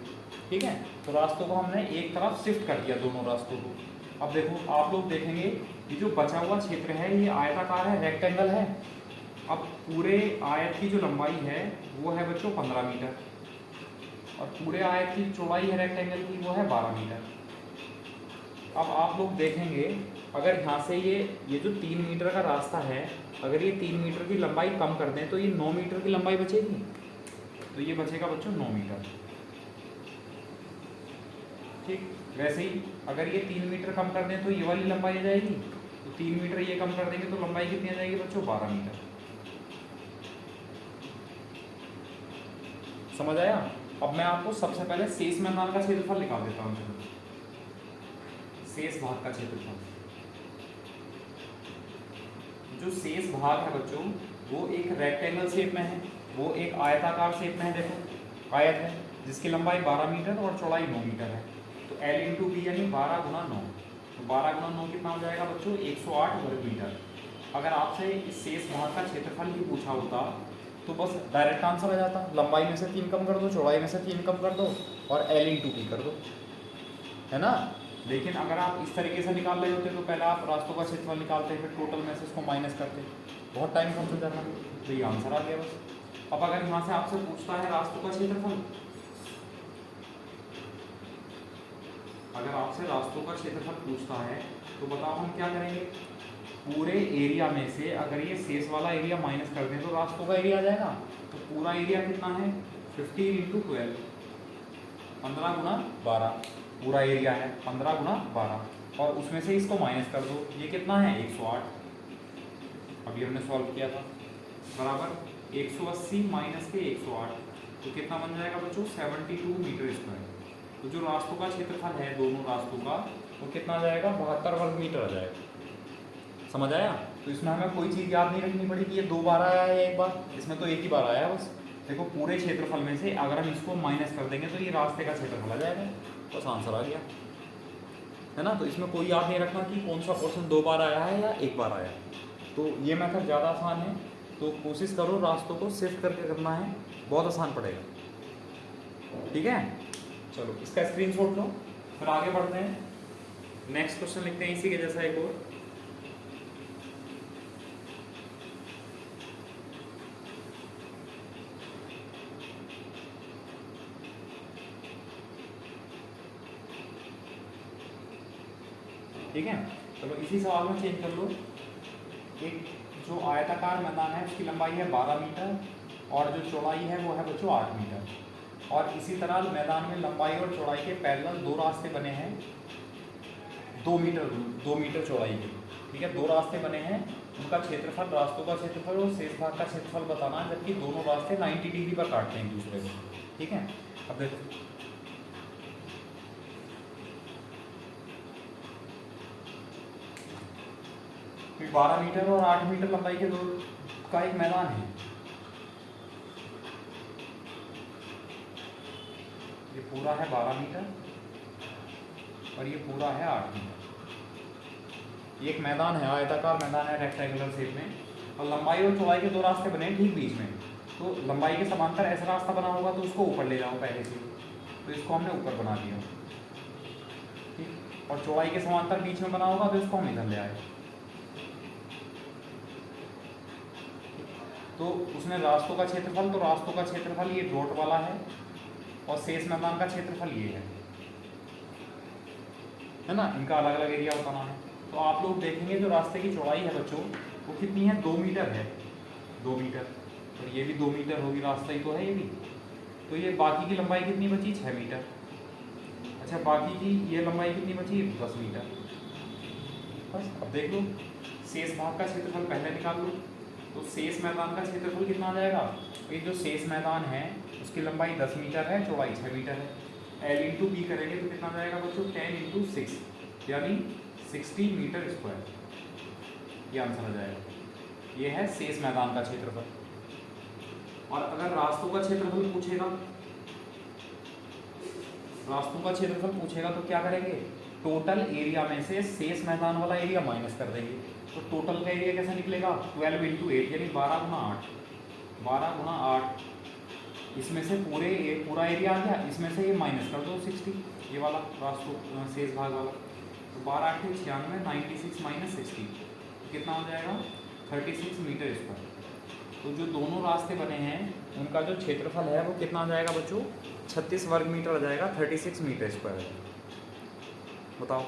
ठीक है, तो रास्तों को हमने एक तरफ शिफ्ट कर दिया, दोनों रास्तों को। अब देखो आप लोग देखेंगे, ये जो बचा हुआ क्षेत्र है ये आयताकार है, रेक्टेंगल है। अब पूरे आयत की जो लंबाई है वो है बच्चों 15 मीटर, और पूरे आयत की चौड़ाई है रेक्टेंगल की, वो है 12 मीटर। अब आप लोग देखेंगे, अगर यहाँ से ये जो 3 मीटर का रास्ता है, अगर ये 3 मीटर की लंबाई कम कर दें तो ये 9 मीटर की लंबाई बचेगी, तो ये बचेगा बच्चों 9 मीटर। ठीक, वैसे ही अगर ये 3 मीटर कम कर दें तो ये वाली लंबाई आ जाएगी, तो 3 मीटर ये कम कर देंगे तो लंबाई कितनी आ जाएगी बच्चों, 12 मीटर। समझ आया। अब मैं आपको सबसे पहले शेष मैदान का क्षेत्रफल निकाल देता हूँ। शेष भाग का क्षेत्रफल, जो शेष भाग है बच्चों वो एक रेक्टेंगल शेप में है, वो एक आयताकार शेप में है। देखो आयत है जिसकी लंबाई 12 मीटर और चौड़ाई 9 मीटर है, तो L इंटू बी यानी 12 गुना 9, तो 12 गुना 9 कितना हो जाएगा बच्चों, 108 वर्ग मीटर। अगर आपसे इस शेष भाग का क्षेत्रफल भी पूछा होता तो बस डायरेक्ट आंसर आ जाता, लंबाई में से 3 कम कर दो, चौड़ाई में से 3 कम कर दो और L इंटू बी कर दो, है ना। लेकिन अगर आप इस तरीके से निकाल रहे होते तो पहले आप रास्तों का क्षेत्रफल निकालते, फिर टोटल में से इसको माइनस करते, बहुत टाइम खर्च जाता। तो ये आंसर आ गया बस। अब अगर यहाँ से आपसे पूछता है रास्तों का क्षेत्रफल, अगर आपसे रास्तों का क्षेत्रफल पूछता है तो बताओ हम क्या करेंगे, पूरे एरिया में से अगर ये शेष वाला एरिया माइनस कर दें तो रास्तों का एरिया आ जाएगा। तो पूरा एरिया कितना है, 50 इंटू 12, 15 गुना 12 पूरा एरिया है, 15 गुना 12, और उसमें से इसको माइनस कर दो, ये कितना है 108, अभी हमने सॉल्व किया था, बराबर 180 माइनस के 108, तो कितना बन जाएगा बच्चों, 72 मीटर स्क्वायर। तो जो रास्तों का क्षेत्रफल है दोनों रास्तों का, वो कितना आ जाएगा, 72 वर्ग मीटर आ जाएगा। समझ आया। तो इसमें हमें कोई चीज़ याद नहीं रखनी पड़ी कि ये 2 बार आया है एक बार, इसमें तो एक ही बार आया है बस। देखो पूरे क्षेत्रफल में से अगर हम इसको माइनस कर देंगे तो ये रास्ते का क्षेत्रफल आ जाएगा, बस आंसर आ गया, है ना। तो इसमें कोई याद नहीं रखना कि कौन सा क्वेश्चन 2 बार आया है या एक बार आया है। तो ये मेथड ज़्यादा आसान है, तो कोशिश करो रास्तों को शिफ्ट करके करना है, बहुत आसान पड़ेगा। ठीक है, चलो इसका स्क्रीनशॉट लो, फिर आगे बढ़ते हैं। नेक्स्ट क्वेश्चन लिखते हैं इसी के जैसा एक और। ठीक है, चलो इसी सवाल में चेंज कर लो। एक जो आयताकार मैदान है उसकी लंबाई है 12 मीटर और जो चौड़ाई है वो है बच्चों 8 मीटर, और इसी तरह मैदान में लंबाई और चौड़ाई के पैरेलल 2 रास्ते बने हैं, 2 मीटर चौड़ाई के। ठीक है, 2 रास्ते बने हैं, उनका क्षेत्रफल, रास्तों का क्षेत्रफल और शेष भाग का क्षेत्रफल बताना है, जबकि दोनों रास्ते 90 डिग्री पर काटते हैं एक दूसरे को। ठीक है, अब देखो 12 मीटर और 8 मीटर लंबाई के 2 का एक मैदान है। ये पूरा है 12 मीटर और ये पूरा है 8 मीटर। ये एक मैदान है, आयताकार मैदान है रेक्टेंगुलर शेप में, और लंबाई और चौड़ाई के 2 रास्ते बने हैं ठीक बीच में। तो लंबाई के समांतर ऐसा रास्ता बना होगा तो उसको ऊपर ले जाओ पहले से, तो इसको हमने ऊपर बना दिया। ठीक, और चौड़ाई के समांतर बीच में बना होगा तो इसको हम इधर ले आए। तो उसमें रास्तों का क्षेत्रफल, तो रास्तों का क्षेत्रफल ये डॉट वाला है और शेष मैदान का क्षेत्रफल ये है ना, इनका अलग अलग एरिया बताना है। तो आप लोग देखेंगे जो रास्ते की चौड़ाई है बच्चों वो कितनी है, 2 मीटर है, 2 मीटर, और ये भी 2 मीटर होगी, रास्ता ही तो है ये भी। तो ये बाकी की लंबाई कितनी बची, 6 मीटर। अच्छा, बाकी की ये लंबाई कितनी बची, 10 मीटर। बस अब देख लो, शेष भाग का क्षेत्रफल पहले निकाल लो। तो शेष मैदान का क्षेत्रफल कितना आ जाएगा, ये जो शेष मैदान है उसकी लंबाई 10 मीटर है, चौड़ाई 6 मीटर है। L इंटू बी करेंगे तो कितना जाएगा बच्चों, 10 इंटू 6 यानी 60 मीटर स्क्वायर, ये आंसर आ जाएगा। ये है शेष मैदान का क्षेत्रफल। और अगर रास्तों का क्षेत्रफल पूछेगा, रास्तों का क्षेत्रफल पूछेगा तो क्या करेंगे, टोटल एरिया में से शेष मैदान वाला एरिया माइनस कर देंगे। तो टोटल का एरिया कैसे निकलेगा, 12 इंटू 8 यानी 12 गुना 8, 12 गुना 8, इसमें से पूरा एरिया आ गया, इसमें से ये माइनस कर दो 60, ये वाला रास्तों शेष भाग वाला। तो 12 8 96, 96 माइनस 60 कितना हो जाएगा, 36 मीटर स्क्वायर। तो जो दोनों रास्ते बने हैं उनका जो क्षेत्रफल है वो कितना आ जाएगा बच्चों, 36 वर्ग मीटर आ जाएगा, 36 मीटर स्क्वायर। बताओ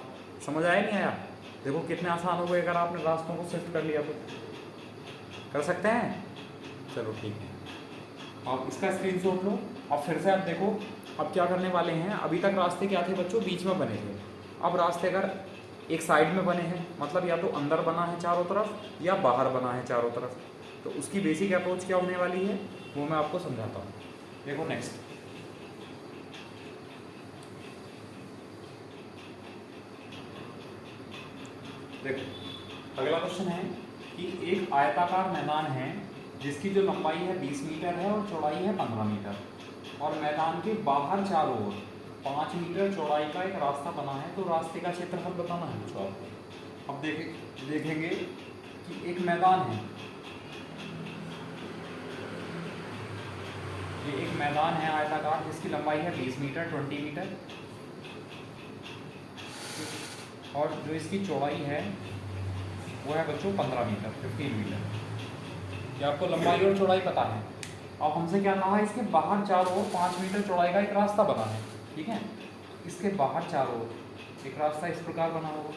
समझ आया नहीं आया। देखो कितने आसान हो गए अगर आपने रास्तों को शिफ्ट कर लिया तो। कर सकते हैं, चलो ठीक है, आप इसका स्क्रीनशॉट लो। अब फिर से आप देखो अब क्या करने वाले हैं। अभी तक रास्ते क्या थे बच्चों, बीच में बने थे। अब रास्ते अगर एक साइड में बने हैं, मतलब या तो अंदर बना है चारों तरफ या बाहर बना है चारों तरफ, तो उसकी बेसिक अप्रोच क्या होने वाली है वो मैं आपको समझाता हूँ। देखो नेक्स्ट, देखो अगला क्वेश्चन है कि एक आयताकार मैदान है जिसकी जो लंबाई है 20 मीटर है और चौड़ाई है 15 मीटर, और मैदान के बाहर चारों ओर 5 मीटर चौड़ाई का एक रास्ता बना है। तो रास्ते का क्षेत्रफल बताना है बच्चों आपको। अब देखेंगे कि एक मैदान है, ये एक मैदान है आयताकार जिसकी लंबाई है 20 मीटर, 20 मीटर, और जो इसकी चौड़ाई है वो है बच्चों 15 मीटर, 15 मीटर। ये आपको लंबाई और चौड़ाई पता है। अब हमसे क्या कहा है, इसके बाहर चारों ओर 5 मीटर चौड़ाई का एक रास्ता बना है, ठीक है। इसके बाहर चारों ओर एक रास्ता इस प्रकार बना होगा,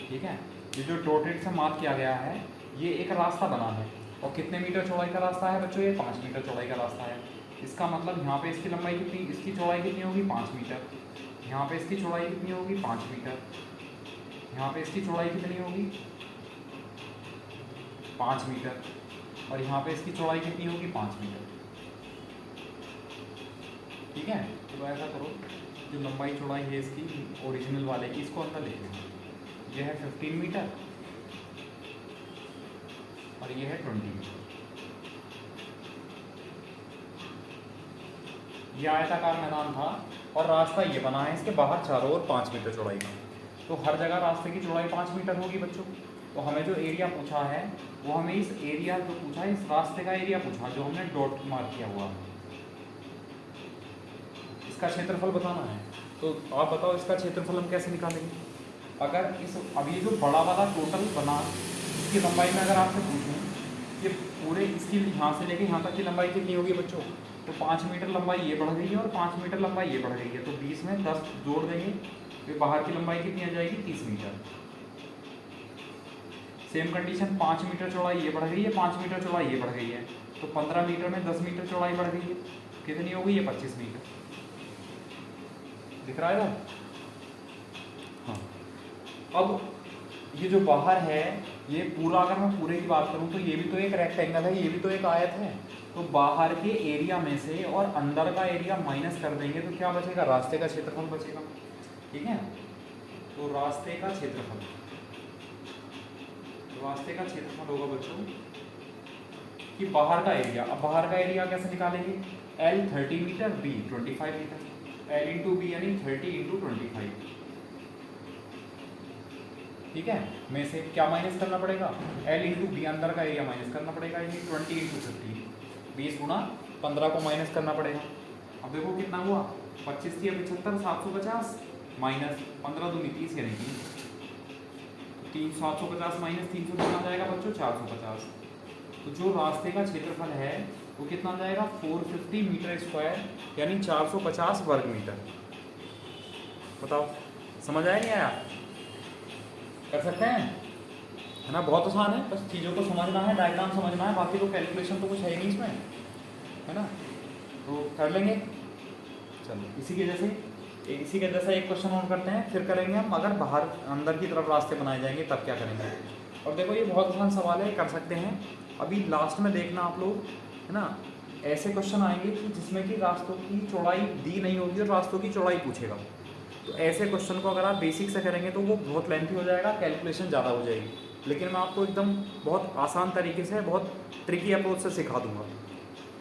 ठीक है। ये जो डॉटेड से मार्क किया गया है ये एक रास्ता बना है, और कितने मीटर चौड़ाई का रास्ता है बच्चों, ये 5 मीटर चौड़ाई का रास्ता है। इसका मतलब यहाँ पे इसकी लंबाई कितनी, इसकी चौड़ाई कितनी होगी, 5 मीटर। यहाँ पे इसकी चौड़ाई कितनी होगी, 5 मीटर। यहाँ पे इसकी चौड़ाई कितनी होगी, 5 मीटर, और यहाँ पे इसकी चौड़ाई कितनी होगी, 5 मीटर, ठीक है। तो ऐसा करो, जो लंबाई चौड़ाई है इसकी ओरिजिनल वाले की, इसको अंदर लिख लेंगे। यह है 15 मीटर और ये है 20 मीटर। ये आयताकार मैदान था और रास्ता ये बना है, इसके बाहर चारों ओर 5 मीटर चौड़ाई का। तो हर जगह रास्ते की चौड़ाई 5 मीटर होगी बच्चों। तो हमें जो एरिया पूछा है वो हमें इस एरिया जो पूछा है, इस रास्ते का एरिया पूछा जो हमने डॉट मार्क किया हुआ है, इसका क्षेत्रफल बताना है। तो आप बताओ इसका क्षेत्रफल हम कैसे निकालेंगे। अगर इस अब ये जो बड़ा वाला टोटल बना, इसकी लंबाई में अगर आपसे पूछूं कि पूरे इसकी यहाँ से लेके यहाँ तक की लंबाई कितनी होगी बच्चों, तो 5 मीटर लंबाई ये बढ़ गई है और 5 मीटर लंबाई ये बढ़ गई है, तो 20 में 10 जोड़ देंगे तो बाहर की लंबाई कितनी आ जाएगी, 30 मीटर। सेम कंडीशन 5 मीटर चौड़ाई ये बढ़ गई है, 5 मीटर चौड़ाई ये बढ़ गई है, तो 15 मीटर में 10 मीटर चौड़ाई बढ़ गई है, कितनी हो गई है, 25 मीटर। दिख रहा है। हाँ, अब ये जो बाहर है ये पूरा, अगर मैं पूरे की बात करूं तो ये भी तो एक रेक्टेंगल है, ये भी तो एक आयत है। तो बाहर के एरिया में से और अंदर का एरिया माइनस कर देंगे तो क्या बचेगा, रास्ते का क्षेत्रफल बचेगा, ठीक है। तो रास्ते का क्षेत्रफल, रास्ते का क्षेत्रफल होगा बच्चों कि बाहर का एरिया। अब बाहर का एरिया कैसे निकालेंगे, L 30 metre, B 25 metre, L into B यानी 30 इंटू 25, ठीक है, में से क्या माइनस करना पड़ेगा, L इंटू बी अंदर का एरिया माइनस करना पड़ेगा, यानी 20 इंटू 50, 20 गुना 15 को माइनस करना पड़ेगा। अब देखो कितना हुआ, 25 या 75, 750 माइनस 15 दूनी 30 यानी 3, 750 माइनस 300 कितना आ जाएगा बच्चों, 450। तो जो रास्ते का क्षेत्रफल है वो कितना आ जाएगा, 450 मीटर स्क्वायर, यानी 450 वर्ग मीटर। बताओ समझ आया नहीं आया, कर सकते हैं, है ना, बहुत आसान है, बस चीज़ों को समझना है, डायग्राम समझना है, बाकी तो कैलकुलेशन तो कुछ है ही नहीं इसमें, है ना, तो कर लेंगे। चलो इसी के जैसा एक क्वेश्चन और करते हैं, फिर करेंगे हम अगर बाहर अंदर की तरफ रास्ते बनाए जाएंगे तब क्या करेंगे। और देखो ये बहुत आसान सवाल है, कर सकते हैं। अभी लास्ट में देखना आप लोग, है ना, ऐसे क्वेश्चन आएंगे कि जिसमें कि रास्तों की चौड़ाई दी नहीं होगी और रास्तों की चौड़ाई पूछेगा। तो ऐसे क्वेश्चन को अगर आप बेसिक से करेंगे तो वो बहुत लेंथी हो जाएगा, कैलकुलेशन ज़्यादा हो जाएगी। लेकिन मैं आपको एकदम बहुत आसान तरीके से, बहुत ट्रिकी अप्रोच से सिखा दूंगा,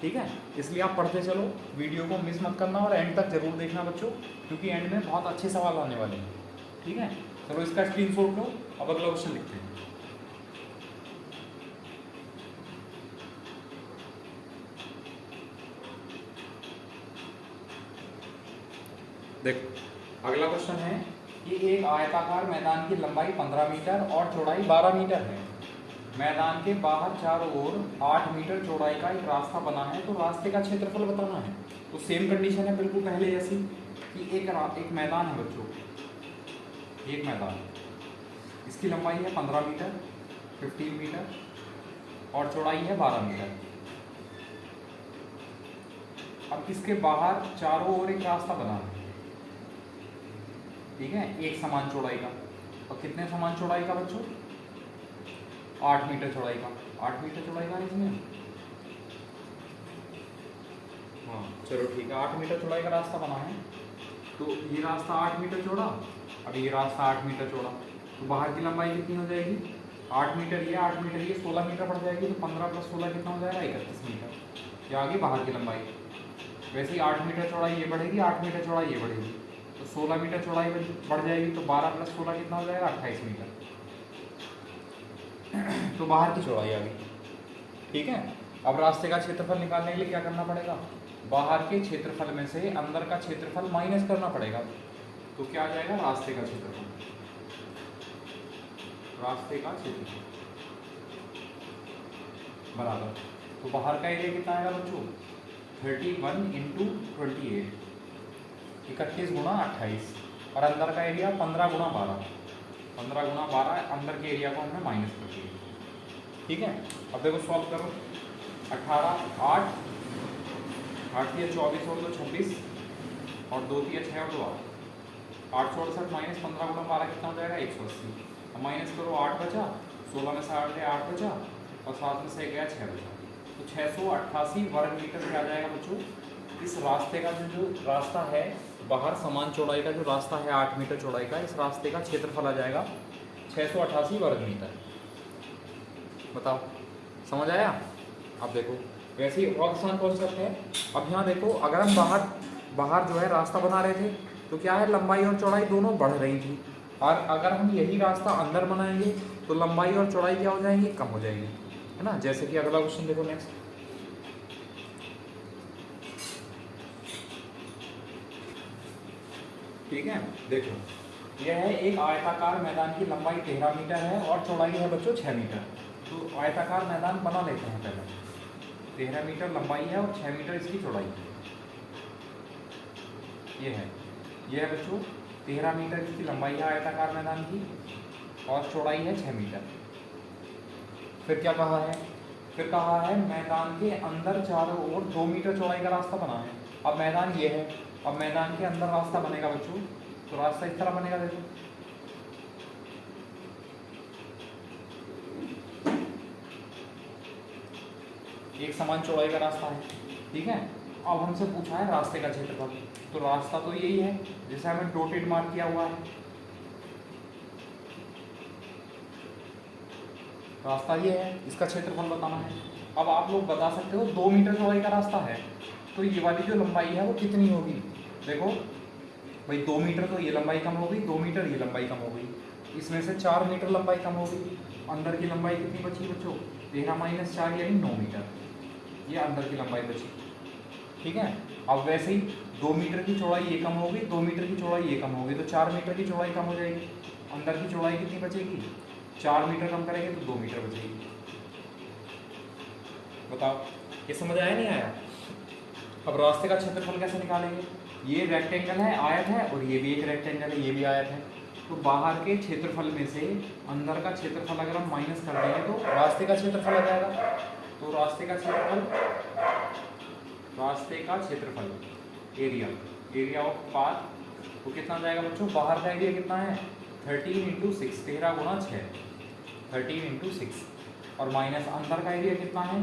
ठीक है। इसलिए आप पढ़ते चलो, वीडियो को मिस मत करना और एंड तक जरूर देखना बच्चों, क्योंकि एंड में बहुत अच्छे सवाल आने वाले हैं, ठीक है। चलो इसका स्क्रीनशॉट लो, अब अगला क्वेश्चन लिखते हैं। देखो अगला क्वेश्चन है कि एक आयताकार मैदान की लंबाई 15 मीटर और चौड़ाई 12 मीटर है। मैदान के बाहर चारों ओर 8 मीटर चौड़ाई का एक रास्ता बना है, तो रास्ते का क्षेत्रफल बताना है। तो सेम कंडीशन है बिल्कुल पहले जैसी कि एक मैदान है बच्चों, एक मैदान, इसकी लंबाई है 15 मीटर, 15 मीटर और चौड़ाई है 12 मीटर। अब इसके बाहर चारों ओर एक रास्ता बना है, ठीक है, एक समान चौड़ाई का। और कितने समान चौड़ाई का बच्चों, 8 मीटर चौड़ाई का, 8 मीटर चौड़ाई का इसमें, हाँ चलो ठीक है, 8 मीटर चौड़ाई का रास्ता बना है। तो ये रास्ता 8 मीटर चौड़ा, अब ये रास्ता 8 मीटर चौड़ा, तो बाहर की लंबाई कितनी हो जाएगी, 8 मीटर ये 8 मीटर ये 16 मीटर बढ़ जाएगी। तो 15 प्लस 16 कितना हो जाएगा, 31 मीटर। ये आ गई बाहर की लंबाई। वैसे ही 8 मीटर चौड़ाई ये बढ़ेगी, 8 मीटर चौड़ाई ये बढ़ेगी, तो 16 मीटर चौड़ाई बढ़ जाएगी। तो 12 प्लस 16 कितना हो जाएगा, 28 मीटर। तो बाहर की चौड़ाई आ गई, ठीक है। अब रास्ते का क्षेत्रफल निकालने के लिए क्या करना पड़ेगा, बाहर के क्षेत्रफल में से अंदर का क्षेत्रफल माइनस करना पड़ेगा। तो क्या आ जाएगा, रास्ते का क्षेत्रफल, रास्ते का क्षेत्रफल बराबर, तो बाहर का एरिया कितना आएगा बच्चों, 31 इंटू 28, 31 गुणा 28, और अंदर का एरिया 15 गुणा 12, 15 गुणा 12, अंदर के एरिया को हमने माइनस कर दिया, ठीक है। अब देखो सॉल्व करो, 18 8 8 या 24 और 2 26 और 2 या 6 और 2 8 868 माइनस 15 गुणा 12 कितना हो जाएगा, 180। अब माइनस करो, 8 बचा, 16 में से 8 गया 8 बचा, और 7 में से गया 6 बचा। तो 688 वर्ग मीटर क्या आ जाएगा बच्चों, इस रास्ते का जो रास्ता है, बाहर समान चौड़ाई का जो रास्ता है 8 मीटर चौड़ाई का, इस रास्ते का क्षेत्रफल आ जाएगा 688 वर्ग मीटर। बताओ समझ आया। अब देखो वैसे ही और आसान कॉन्सेप्ट है। अब यहाँ देखो, अगर हम बाहर जो है रास्ता बना रहे थे, तो क्या है, लंबाई और चौड़ाई दोनों बढ़ रही थी, और अगर हम यही रास्ता अंदर बनाएंगे तो लंबाई और चौड़ाई क्या हो जाएंगी, कम हो जाएगी, है ना। जैसे कि अगला क्वेश्चन देखो नेक्स्ट, ठीक है। देखो यह है एक आयताकार मैदान की लंबाई 13 मीटर है और चौड़ाई है बच्चों 6 मीटर। तो आयताकार मैदान बना लेते हैं पहले, 13 मीटर लंबाई है और 6 मीटर इसकी चौड़ाई है। यह है बच्चों 13 मीटर इसकी लंबाई है आयताकार मैदान की, और चौड़ाई है 6 मीटर। फिर क्या कहा है, फिर कहा है मैदान के अंदर चारों ओर 2 मीटर चौड़ाई का रास्ता बना है। अब मैदान ये है, अब मैदान के अंदर रास्ता बनेगा बच्चों, तो रास्ता इस तरह बनेगा, देखो एक समान चौड़ाई का रास्ता है, ठीक है। अब हमसे पूछा है रास्ते का क्षेत्रफल, तो रास्ता तो यही है जैसे हमें डॉटेड मार्क किया हुआ है, रास्ता ये है, इसका क्षेत्रफल बताना है। अब आप लोग बता सकते हो 2 मीटर चौड़ाई का रास्ता है, तो ये वाली जो लंबाई है वो कितनी होगी। देखो भाई 2 मीटर तो ये लंबाई कम हो गई, 2 मीटर ये लंबाई कम हो गई, इसमें से 4 मीटर लंबाई कम होगी। अंदर की लंबाई कितनी बची बच्चों? 13 माइनस 4 यानी 9 मीटर, ये अंदर की लंबाई बची। ठीक है, अब वैसे ही 2 मीटर की चौड़ाई ये कम होगी, 2 मीटर की चौड़ाई ये कम होगी, तो 4 मीटर की चौड़ाई कम हो जाएगी। अंदर की चौड़ाई कितनी बचेगी? 4 मीटर कम करेंगे तो 2 मीटर बचेगी। बताओ ये समझ आया नहीं आया? अब रास्ते का क्षेत्रफल कैसे निकालेंगे? ये रेक्टेंगल है, आयत है, और ये भी एक रेक्टेंगल है, ये भी आयत है। तो बाहर के क्षेत्रफल में से अंदर का क्षेत्रफल अगर हम माइनस कर देंगे तो रास्ते का क्षेत्रफल आ जाएगा। तो रास्ते का क्षेत्रफल एरिया ऑफ पाथ तो कितना जाएगा बच्चों? बाहर का एरिया कितना है? 13 × 6, 13 × 6, 13 × 6, और माइनस अंदर का एरिया कितना है?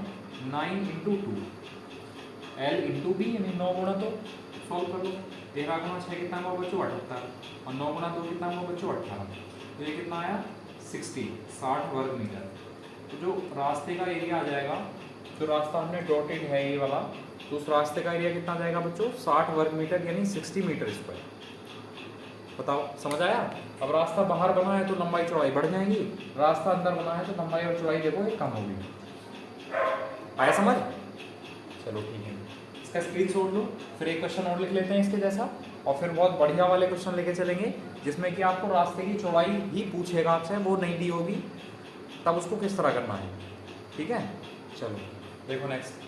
9 × 2, L × B यानी 9 गुणा, तो सॉल्व कर लो। 13 × 6 कितना हुआ बच्चों? 78, और 9 × 2 कितना हुआ बच्चों? 18। तो ये कितना आया? 60 वर्ग मीटर। तो जो रास्ते का एरिया आ जाएगा, जो रास्ता हमने डॉटेड है ये वाला, तो उस रास्ते का एरिया कितना जाएगा बच्चों? 60 वर्ग मीटर यानी 60 मीटर स्क्वायर। बताओ समझ आया? अब रास्ता बाहर बना है तो लंबाई चौड़ाई बढ़ जाएंगी, रास्ता अंदर बना है तो लंबाई और चौड़ाई देखो ये कम होगी। आया समझ? चलो ठीक है, इसका स्क्रीनशॉट लो, फिर एक क्वेश्चन और लिख लेते हैं इसके जैसा, और फिर बहुत बढ़िया वाले क्वेश्चन लेके चलेंगे जिसमें कि आपको रास्ते की चौड़ाई ही पूछेगा आपसे, वो नहीं दी होगी, तब उसको किस तरह करना है। ठीक है, चलो देखो नेक्स्ट।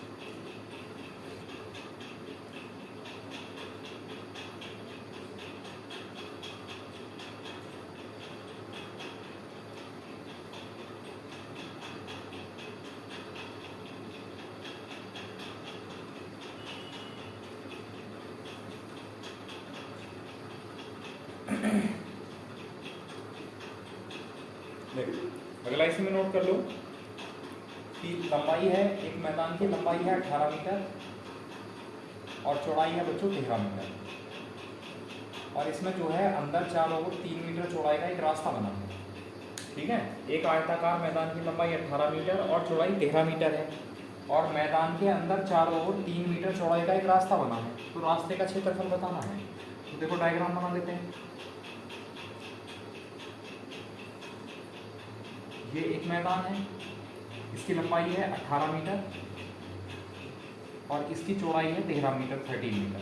अगला इसी में नोट कर लो कि लंबाई है, एक मैदान की लंबाई है 18 मीटर और चौड़ाई है बच्चों 13 मीटर, और इसमें जो है अंदर चारों ओर 3 मीटर चौड़ाई का एक रास्ता बना है। ठीक है, एक आयताकार मैदान की लंबाई 18 मीटर और चौड़ाई 13 मीटर है, और मैदान के अंदर चारों ओर 3 मीटर चौड़ाई का एक रास्ता बना है। तो रास्ते का क्षेत्रफल बताना है। तो देखो डायग्राम बना देते हैं। ये एक मैदान है, इसकी लंबाई है 18 मीटर और इसकी चौड़ाई है 13 मीटर, 13 मीटर।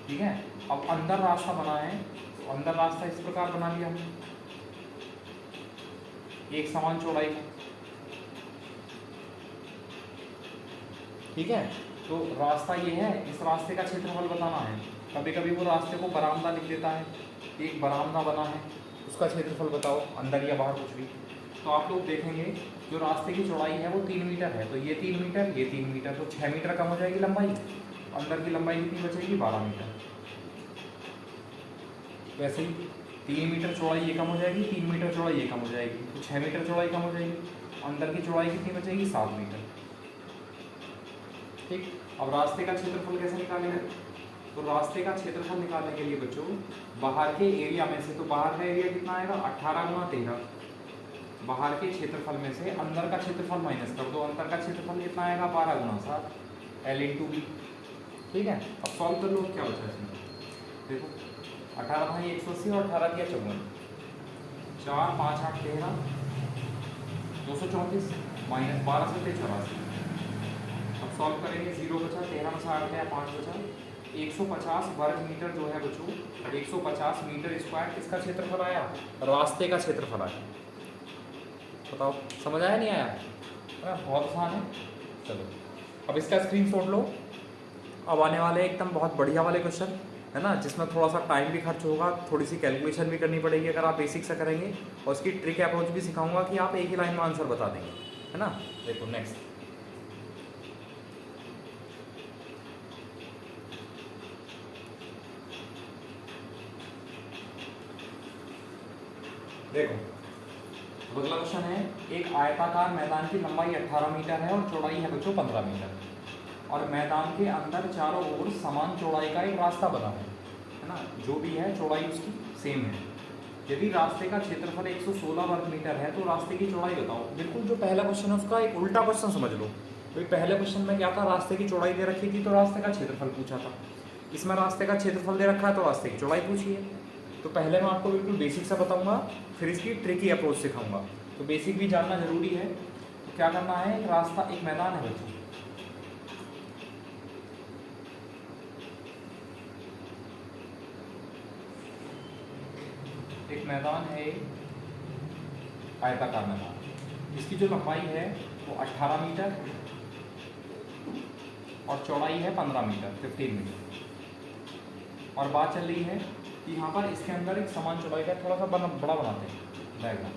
ठीक है, अब अंदर रास्ता बना है, तो अंदर रास्ता इस प्रकार बना लिया हमने, एक समान चौड़ाई का। ठीक है, तो रास्ता ये है, इस रास्ते का क्षेत्रफल बताना है। कभी कभी वो रास्ते को बरामदा लिख देता है, एक बरामदा बना है, उसका क्षेत्रफल बताओ, अंदर या बाहर कुछ भी। तो आप लोग देखेंगे जो रास्ते की चौड़ाई है वो 3 मीटर है, तो ये 3 मीटर, ये 3 मीटर, तो 6 मीटर कम हो जाएगी लंबाई। अंदर की लंबाई कितनी बचेगी? 12 मीटर। वैसे ही 3 मीटर चौड़ाई ये कम हो जाएगी, 3 मीटर चौड़ाई ये कम हो जाएगी, तो 6 मीटर चौड़ाई कम हो जाएगी। अंदर की चौड़ाई कितनी बचेगी? 7 मीटर। ठीक, अब रास्ते का क्षेत्रफल कैसे निकालेंगे? तो रास्ते का क्षेत्रफल निकालने के लिए बच्चों बाहर के एरिया में से, तो बाहर का एरिया कितना आएगा? 18 × 13। बाहर के क्षेत्रफल में से अंदर का क्षेत्रफल माइनस कर दो, अंदर का क्षेत्रफल कितना आएगा? 12 × 7, L × B। ठीक है, अब सॉल्व कर लो क्या बचा इसमें। देखो 18 भाई 180 और 18 दिया 54, 4 5 8 13, 234 माइनस 12 से 84। अब सॉल्व करेंगे, 0 बचा, 13 में से 8 गया, 5 बचा। 150 वर्ग मीटर जो है बच्चों, 150 मीटर स्क्वायर किसका क्षेत्रफल आया? रास्ते का क्षेत्रफल आया। बताओ समझ आया नहीं आया? बहुत आसान है। चलो अब इसका स्क्रीनशॉट लो। अब आने वाले एकदम बहुत बढ़िया वाले क्वेश्चन है ना, जिसमें थोड़ा सा टाइम भी खर्च होगा, थोड़ी सी कैलकुलेशन भी करनी पड़ेगी अगर आप बेसिक से करेंगे, और उसकी ट्रिक अप्रोच भी सिखाऊंगा कि आप एक ही लाइन में आंसर बता देंगे, है ना। देखो नेक्स्ट, देखो अगला क्वेश्चन है, एक आयताकार मैदान की लंबाई 18 मीटर है और चौड़ाई है बच्चों 15 मीटर, और मैदान के अंदर चारों ओर समान चौड़ाई का एक रास्ता बना है ना, जो भी है चौड़ाई उसकी सेम है। यदि रास्ते का क्षेत्रफल 116 वर्ग मीटर है तो रास्ते की चौड़ाई बताओ। बिल्कुल जो पहला क्वेश्चन है उसका एक उल्टा क्वेश्चन समझ लो। तो पहले क्वेश्चन में क्या था, रास्ते की चौड़ाई दे रखी थी तो रास्ते का क्षेत्रफल पूछा था। इसमें रास्ते का क्षेत्रफल दे रखा है तो रास्ते की चौड़ाई पूछी है। तो पहले मैं आपको बिल्कुल बेसिक सा बताऊंगा, फिर इसकी ट्रिकी अप्रोच सिखाऊंगा। तो बेसिक भी जानना जरूरी है। तो क्या करना है, एक रास्ता, एक मैदान है बच्चों, एक मैदान है, आयताकार मैदान। इसकी जो लंबाई है वो 18 मीटर और चौड़ाई है 15 मीटर, 15 मीटर। और बात चल रही है कि यहाँ पर इसके अंदर एक समान चौड़ाई का थोड़ा सा बड़ा बनाते हैं डायग्राम।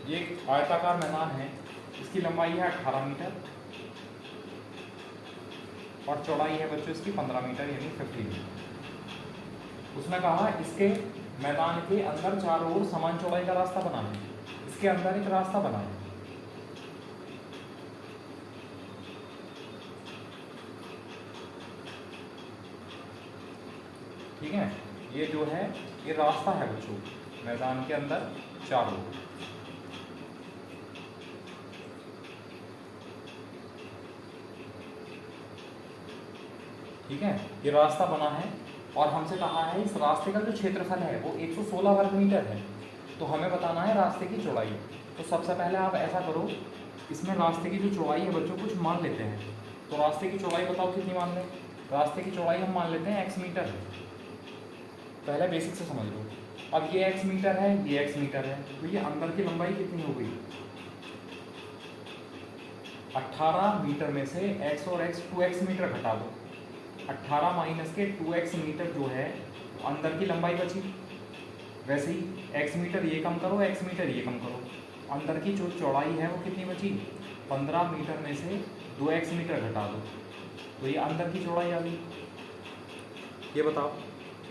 ये एक आयताकार मैदान है, इसकी लंबाई है 18 मीटर और चौड़ाई है बच्चों इसकी 15 मीटर यानी 15 मीटर। उसने कहा इसके मैदान के अंदर चारों ओर समान चौड़ाई का रास्ता बना है, इसके अंदर एक रास्ता बना है। ठीक है, ये जो है ये रास्ता है बच्चों मैदान के अंदर चारों ओर। ठीक है, ये रास्ता बना है और हमसे कहा है इस रास्ते का जो क्षेत्रफल है वो 116 वर्ग मीटर है। तो हमें बताना है रास्ते की चौड़ाई। तो सबसे पहले आप ऐसा करो, इसमें रास्ते की जो चौड़ाई है बच्चों कुछ मान लेते हैं। तो रास्ते की चौड़ाई बताओ कितनी मान लें। रास्ते की चौड़ाई हम मान लेते हैं x मीटर है। पहले बेसिक से समझ लो। अब ये x मीटर है, ये x मीटर है, तो ये अंदर की लंबाई कितनी हो गई, 18 मीटर में से x और x 2x मीटर घटा दो। 18 माइनस के 2x मीटर जो है अंदर की लंबाई बची। वैसे ही x मीटर ये कम करो, x मीटर ये कम करो, अंदर की जो चौड़ाई है वो कितनी बची, 15 मीटर में से 2x मीटर घटा दो, तो ये अंदर की चौड़ाई आ गई। ये बताओ,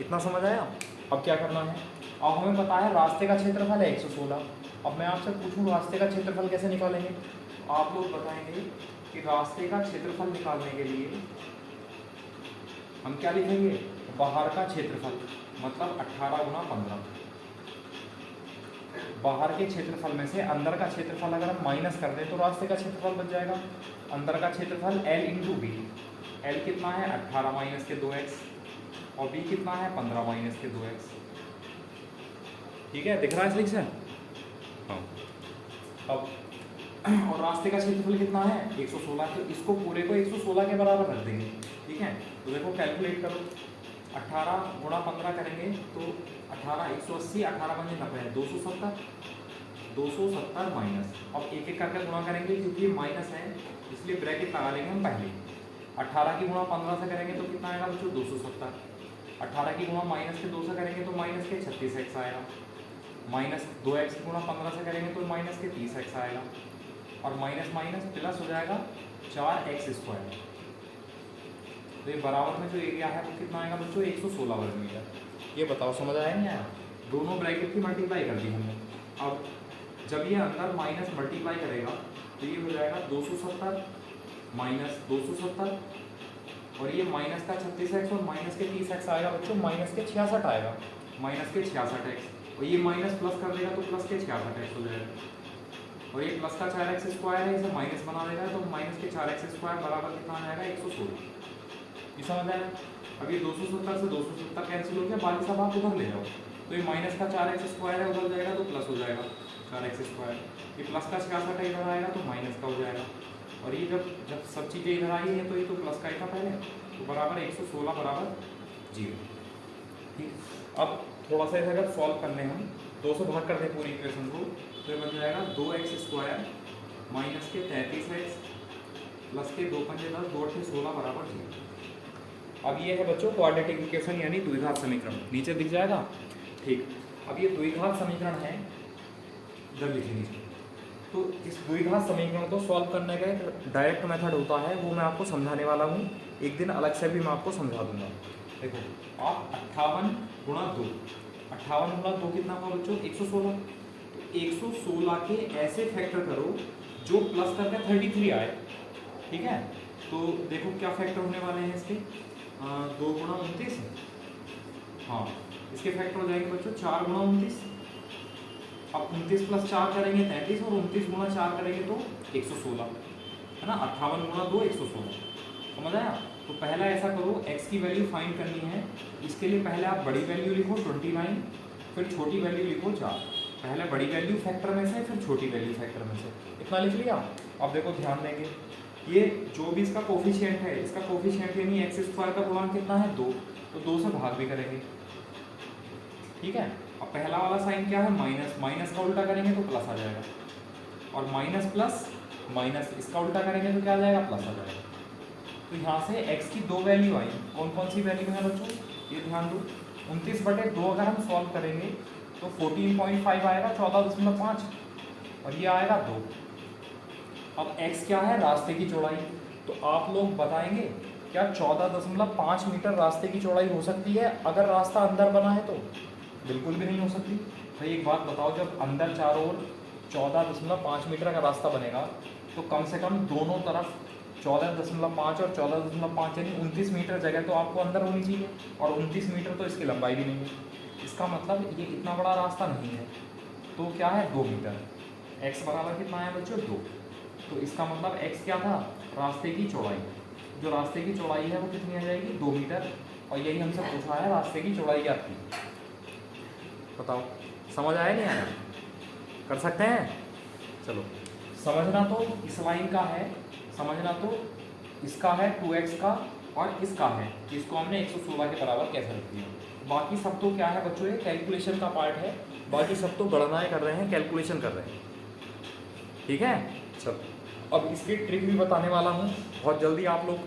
इतना समझ आया। अब क्या करना है, अब हमें पता है रास्ते का क्षेत्रफल है 116। अब मैं आपसे पूछूं रास्ते का क्षेत्रफल कैसे निकालेंगे। आप लोग बताएंगे कि रास्ते का क्षेत्रफल निकालने के लिए हम क्या लिखेंगे, बाहर का क्षेत्रफल, मतलब 18 गुना 15। बाहर के क्षेत्रफल में से अंदर का क्षेत्रफल अगर हम माइनस कर दें तो रास्ते का क्षेत्रफल बच जाएगा। अंदर का क्षेत्रफल L इंटू बी। L कितना है, 18 माइनस के 2x, और b कितना है, 15 माइनस के 2x। ठीक है, दिख रहा है इसलिए से। हाँ, अब और रास्ते का क्षेत्रफल कितना है, 116। तो इसको पूरे को 116 के बराबर रख देंगे। ठीक है, तो देखो कैलकुलेट करो, 18 गुणा 15 करेंगे तो 18 180, 18 बने 90, 270, 270 माइनस। अब एक एक करके गुणा करेंगे क्योंकि माइनस है इसलिए ब्रैकेट लगा लेंगे हम पहले। 18 की गुणा 15 से करेंगे तो कितना आएगा बच्चों, 270। 18 की गुणा माइनस के 2 से करेंगे तो माइनस के 36x आएगा। माइनस 2x की गुणा 15 से करेंगे तो माइनस के 30x आएगा। और माइनस माइनस प्लस हो जाएगा 4x स्क्वायर। तो ये बराबर में जो एरिया है वो कितना आएगा बच्चों, 116 वर्ग मीटर। ये बताओ समझ आया नहीं आया। दोनों ब्रैकेट की मल्टीप्लाई कर दी हमने। अब जब ये अंदर माइनस मल्टीप्लाई करेगा तो ये हो जाएगा 270 माइनस 270 और ये माइनस का 36x और माइनस के 30x आएगा बच्चों, माइनस के 66 आएगा, माइनस के 66x। और ये माइनस प्लस कर देगा तो प्लस के 66x हो जाएगा। और ये प्लस का 4x स्क्वायर है, इसे माइनस बना देगा तो माइनस के 4x स्क्वायर बराबर कितना आएगा, 116। ये समझ आया। अब ये 270 से 270 कैंसिल हो गया, बाकी सब आप उधर ले जाओ। तो ये माइनस का 4x स्क्वायर है, उधर जाएगा तो प्लस हो जाएगा 4x स्क्वायर। ये प्लस का 66 इधर आएगा तो माइनस का हो जाएगा। और ये जब जब सब चीज़ें इधर आई हैं तो ये तो प्लस का ही था पहले, तो बराबर 116 बराबर 0। ठीक, अब थोड़ा सा अगर सॉल्व करने हम 2 से भाग कर दें पूरी इक्वेशन को तो ये बन जाएगा 2x स्क्वायर माइनस के 33x प्लस के 2 पंजे 10, 2 8 16 बराबर 0। अब ये है बच्चों क्वाड्रेटिक इक्वेशन यानी द्विघात समीकरण, नीचे दिख जाएगा। ठीक, अब ये द्विघात समीकरण है, जब लिखेंगे तो इस द्विघात समीकरण को सॉल्व करने का एक डायरेक्ट मेथड होता है, वो मैं आपको समझाने वाला हूँ। एक दिन अलग से भी मैं आपको समझा दूंगा। देखो आप 58 गुणा 2, 58 गुणा 2 कितना होगा बच्चों, 116। तो 116 के ऐसे फैक्टर करो जो प्लस करके 33 आए। ठीक है, तो देखो क्या फैक्टर होने वाले हैं इसके, 2 गुणा 29। हाँ, इसके फैक्टर हो जाएंगे बच्चों 4 गुणा 29 अब 29 प्लस 4 करेंगे 33 और 29 गुणा 4 करेंगे तो 116, है ना। 58 गुणा 2 116, समझ आया। तो पहला ऐसा करो, x की वैल्यू फाइंड करनी है। इसके लिए पहले आप बड़ी वैल्यू लिखो 29, फिर छोटी वैल्यू लिखो 4। पहले बड़ी वैल्यू फैक्टर में से, फिर छोटी वैल्यू फैक्टर में से, इतना लिख लिया। अब देखो ध्यान देंगे, ये जो भी इसका कोफिशिएंट है, इसका कोफिशिएंट यानी एक्स स्क्वायर का गुणांक कितना है 2, तो 2 से भाग भी करेंगे, ठीक है। अब पहला वाला साइन क्या है माइनस, माइनस का उल्टा करेंगे तो प्लस आ जाएगा, और माइनस प्लस माइनस इसका उल्टा करेंगे तो क्या आ जाएगा प्लस आ जाएगा। तो यहाँ से x की 2 वैल्यू आई, कौन कौन सी वैल्यू है बच्चों, ये ध्यान दो। 29/2 अगर हम सॉल्व करेंगे तो 14.5 आएगा, 14.5, और ये आएगा 2। अब x क्या है रास्ते की चौड़ाई, तो आप लोग बताएंगे क्या 14.5 मीटर रास्ते की चौड़ाई हो सकती है अगर रास्ता अंदर बना है? तो बिल्कुल भी नहीं हो सकती। भाई एक बात बताओ, जब अंदर चारों ओर 14.5 मीटर का रास्ता बनेगा तो कम से कम दोनों तरफ 14.5 और 14.5 यानी 29 मीटर जगह तो आपको अंदर होनी चाहिए, और 29 मीटर तो इसकी लंबाई भी नहीं है। इसका मतलब ये इतना बड़ा रास्ता नहीं है, तो क्या है 2 मीटर। x बराबर कितना है बच्चों 2, तो इसका मतलब x क्या था रास्ते की चौड़ाई, जो रास्ते की चौड़ाई है वो कितनी आ जाएगी 2 मीटर, और यही हमसे पूछा है रास्ते की चौड़ाई क्या थी। बताओ समझ आया नहीं आया, कर सकते हैं। चलो समझना तो इस लाइन का है, समझना तो इसका है 2x का, और इसका है, इसको हमने 116 के बराबर कैसे रख दिया। बाकी सब तो क्या है बच्चों, ये कैलकुलेशन का पार्ट है, बाकी सब तो गणनाएं कर रहे हैं, कैलकुलेशन कर रहे हैं, ठीक है। चलो अब इसकी ट्रिक भी बताने वाला हूँ, बहुत जल्दी आप लोग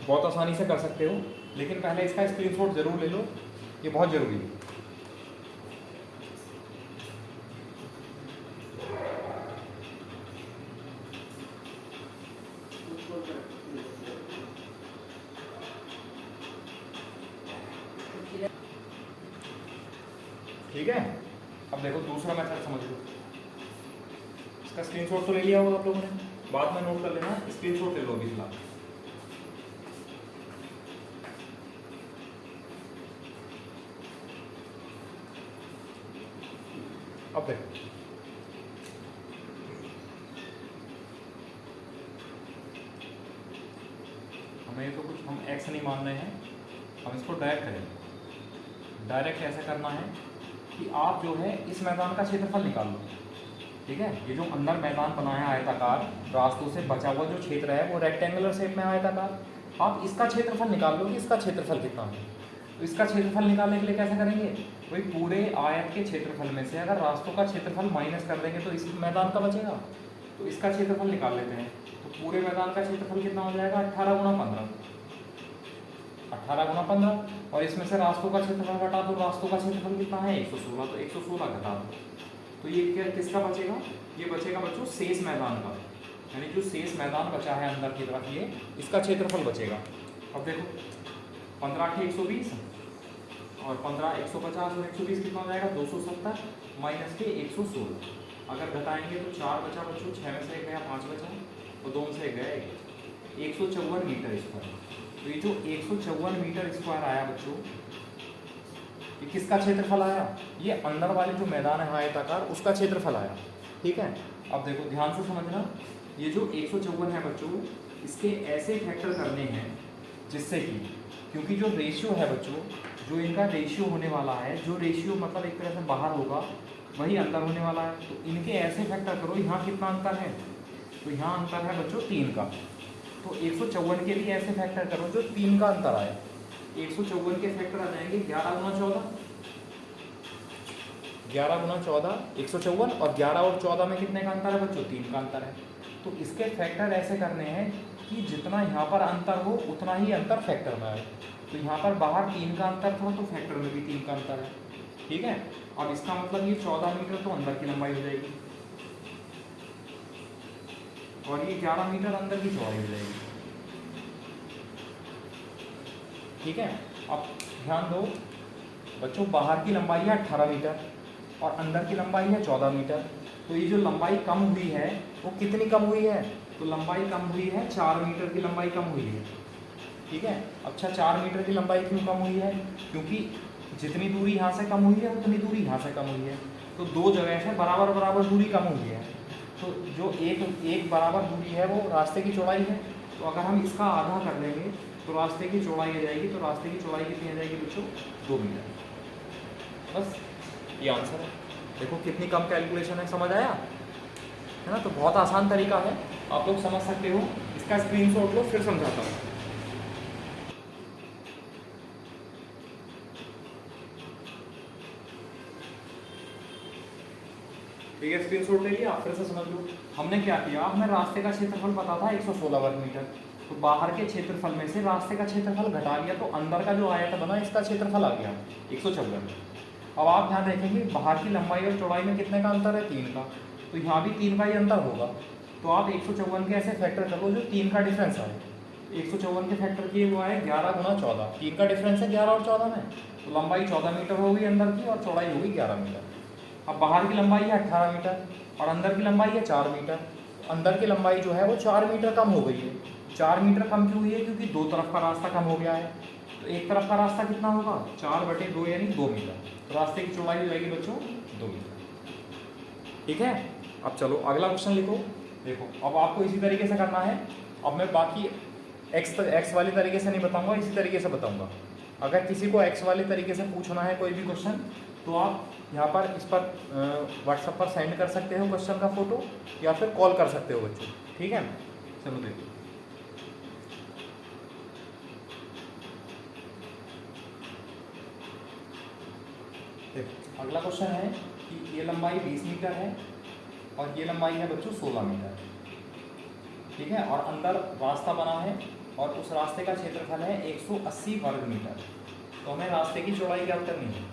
बहुत आसानी से कर सकते हो, लेकिन पहले इसका स्क्रीनशॉट जरूर ले लो, ये बहुत ज़रूरी है। ठीक है, अब देखो दूसरा मेथड समझ लो। इसका स्क्रीनशॉट तो ले लिया होगा आप लोगों ने, बाद में नोट कर लेना, स्क्रीनशॉट ले लो अभी फिलहाल। अब देखो हमें तो कुछ हम एक्स नहीं मान रहे हैं, हम इसको डायरेक्ट करेंगे। डायरेक्ट ऐसा करना है कि आप जो है इस मैदान का क्षेत्रफल निकाल लो, ठीक है। ये जो अंदर मैदान बना है आयताकार, रास्तों से बचा हुआ जो क्षेत्र है वो रेक्टेंगुलर शेप में आयताकार, आप इसका क्षेत्रफल निकाल लो कि इसका क्षेत्रफल कितना है। तो इसका क्षेत्रफल निकालने के लिए कैसे करेंगे, वही पूरे आयत के क्षेत्रफल में से अगर रास्तों का क्षेत्रफल माइनस कर देंगे तो इस मैदान का बचेगा, तो इसका क्षेत्रफल निकाल लेते हैं। तो पूरे मैदान का क्षेत्रफल कितना हो जाएगा 18 गुणा 15, 18 गुणा 15, और इसमें से रास्तों का क्षेत्रफल घटा दो, रास्तों का क्षेत्रफल कितना है 116, तो 116 घटा दो, तो ये क्या किसका बचेगा, ये बचेगा बच्चों शेष मैदान का, यानी जो शेष मैदान बचा है अंदर की तरफ ये इसका क्षेत्रफल बचेगा। अब देखो 15 के 120 और 15 150 और 120 कितना हो जाएगा 270 माइनस के 116, अगर घटाएंगे तो 4 बचा बच्चों, 6 में से 1 गया 5 बचा, और 2 में से 1 गया 154 मीटर स्क्वायर। तो ये जो 154 मीटर स्क्वायर आया बच्चों, ये किसका क्षेत्रफल आया, ये अंदर वाले जो मैदान है आयताकार उसका क्षेत्रफल आया, ठीक है। अब देखो ध्यान से समझना, ये जो 154 है बच्चों, इसके ऐसे फैक्टर करने हैं जिससे कि, क्योंकि जो रेशियो है बच्चों, जो इनका रेशियो होने वाला है, जो रेशियो मतलब एक तरह से बाहर होगा वही अंदर होने वाला है, तो इनके ऐसे फैक्टर करो। यहाँ कितना अंतर है, तो यहाँ अंतर है बच्चों 3 का, तो 154 के लिए ऐसे फैक्टर करो जो 3 का अंतर आए। 154 के फैक्टर आ जाएंगे 11 गुना 14, 11 गुना 14 154, और 11 और 14 में कितने का अंतर है बच्चों 3 का अंतर है। तो इसके फैक्टर ऐसे करने हैं कि जितना यहाँ पर अंतर हो उतना ही अंतर फैक्टर में आए। तो यहाँ पर बाहर 3 का अंतर था तो फैक्टर में भी 3 का अंतर है, ठीक है। अब इसका मतलब ये 14 मीटर तो अंदर की लंबाई हो जाएगी, और ये 11 मीटर अंदर की चौड़ाई हो जाएगी, ठीक है। अब ध्यान दो बच्चों, बाहर की लंबाई है 18 मीटर और अंदर की लंबाई है 14 मीटर, तो ये जो लंबाई कम हुई है वो कितनी कम हुई है, तो लंबाई कम हुई है 4 मीटर की लंबाई कम हुई है, ठीक है। अच्छा 4 मीटर की लंबाई क्यों कम हुई है, क्योंकि जितनी दूरी यहाँ से कम हुई है उतनी दूरी यहाँ से कम हुई है, तो तो दो जगह से बराबर बराबर दूरी कम हुई है। तो जो एक बराबर दूरी है वो रास्ते की चौड़ाई है। तो अगर हम इसका आधा कर लेंगे तो रास्ते की चौड़ाई आ जाएगी। तो रास्ते की चौड़ाई कितनी आ जाएगी बच्चों? 2 मीटर। बस ये आंसर है। देखो कितनी कम कैलकुलेशन है, समझ आया है ना? तो बहुत आसान तरीका है, आप लोग समझ सकते हो। इसका स्क्रीनशॉट लो, फिर समझाता हूँ। ठीक है, स्क्रीनशॉट ले लिया, फिर से समझ लो। हमने क्या किया, हमें रास्ते का क्षेत्रफल पता था 116 वर्ग मीटर। तो बाहर के क्षेत्रफल में से रास्ते का क्षेत्रफल घटा लिया, तो अंदर का जो आयत बना इसका क्षेत्रफल आ गया 154। अब आप ध्यान रखेंगे बाहर की लंबाई और चौड़ाई में कितने का अंतर है? 3 का। तो यहाँ भी 3 का ही अंतर होगा। तो आप 154 के ऐसे फैक्टर कर लो जो 3 का डिफरेंस आए। 154 के फैक्टर किए हुआ है 11 गुना 14। 3 का डिफरेंस है 11 और 14 में, तो लंबाई 14 मीटर होगी अंदर की और चौड़ाई होगी 11 मीटर। अब बाहर की लंबाई है 18 मीटर और अंदर की लंबाई है 4 मीटर। अंदर की लंबाई जो है वो 4 मीटर कम हो गई है। 4 मीटर कम क्यों हुई है? क्योंकि दो तरफ का रास्ता कम हो गया है। तो एक तरफ का रास्ता कितना होगा? 4/2 यानी 2 मीटर। तो रास्ते की चौड़ाई हो जाएगी बच्चों 2 मीटर। ठीक है, अब चलो अगला क्वेश्चन लिखो। देखो अब आपको इसी तरीके से करना है। अब मैं बाकी एक्स वाली तरीके से नहीं बताऊंगा, इसी तरीके से बताऊंगा। अगर किसी को एक्स वाली तरीके से पूछना है कोई भी क्वेश्चन, तो आप यहाँ पर इस पर व्हाट्सएप पर सेंड कर सकते हो क्वेश्चन का फोटो, या फिर कॉल कर सकते हो बच्चों। ठीक है, चलो देखो। देखो अगला क्वेश्चन है कि ये लंबाई 20 मीटर है और ये लंबाई है बच्चों 16 मीटर। ठीक है, और अंदर रास्ता बना है और उस रास्ते का क्षेत्रफल है 180 वर्ग मीटर। तो हमें रास्ते की चौड़ाई ज्ञात करनी है।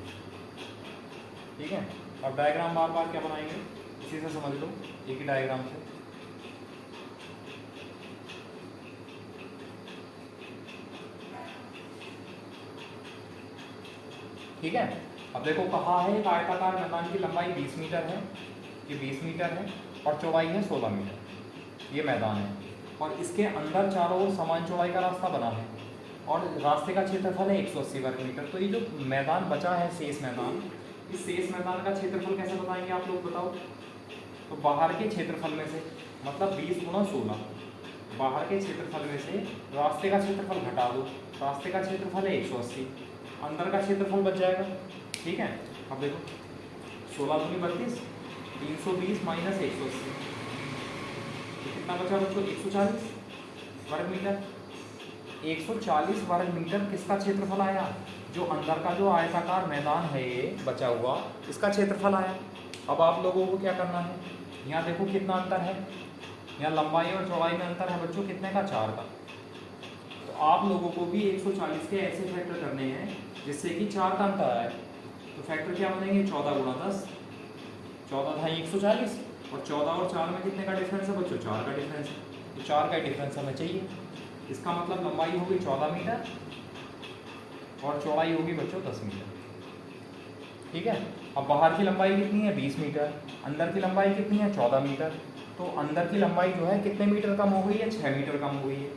ठीक है, अब डायग्राम बार बार क्या बनाएंगे, इसी से समझ लो, एक ही डायग्राम से। ठीक है, अब देखो कहा है एक आयताकार मैदान की लंबाई 20 मीटर है, ये 20 मीटर है और चौड़ाई है 16 मीटर। ये मैदान है और इसके अंदर चारों ओर समान चौड़ाई का रास्ता बना है और रास्ते का क्षेत्रफल है 180 वर्ग मीटर। तो ये जो मैदान बचा है शेष मैदान, इस शेष मैदान का क्षेत्रफल कैसे बताएंगे आप लोग बताओ? तो बाहर के क्षेत्रफल में से, मतलब 20 गुना 16, बाहर के क्षेत्रफल में से रास्ते का क्षेत्रफल घटा दो। रास्ते का क्षेत्रफल है 180, अंदर का क्षेत्रफल बच जाएगा। ठीक है, अब देखो 16 दूनी 32, 320 माइनस 180, तो कितना बचा बच्चों? 140 वर्ग मीटर। 140 वर्ग मीटर किसका क्षेत्रफल आया? जो अंदर का जो आयताकार मैदान है ये बचा हुआ, इसका क्षेत्रफल आया। अब आप लोगों को क्या करना है, यहाँ देखो कितना अंतर है, यहाँ लंबाई और चौड़ाई में अंतर है बच्चों कितने का? 4 का। तो आप लोगों को भी 140 के ऐसे फैक्टर करने हैं जिससे कि 4 का अंतर आए। तो फैक्टर क्या बनेंगे? 14 गुणा 10, 14 था 140 और 14 और 4 में कितने का डिफरेंस है बच्चों? 4 का डिफरेंस है। तो 4 का डिफरेंस हमें चाहिए। इसका मतलब लंबाई होगी 14 मीटर और चौड़ाई होगी बच्चों 10 मीटर। ठीक है, अब बाहर की लंबाई कितनी है? 20 मीटर। अंदर की लंबाई कितनी है? 14 मीटर। तो अंदर की लंबाई जो है कितने मीटर कम हो गई है? 6 मीटर कम हो गई है।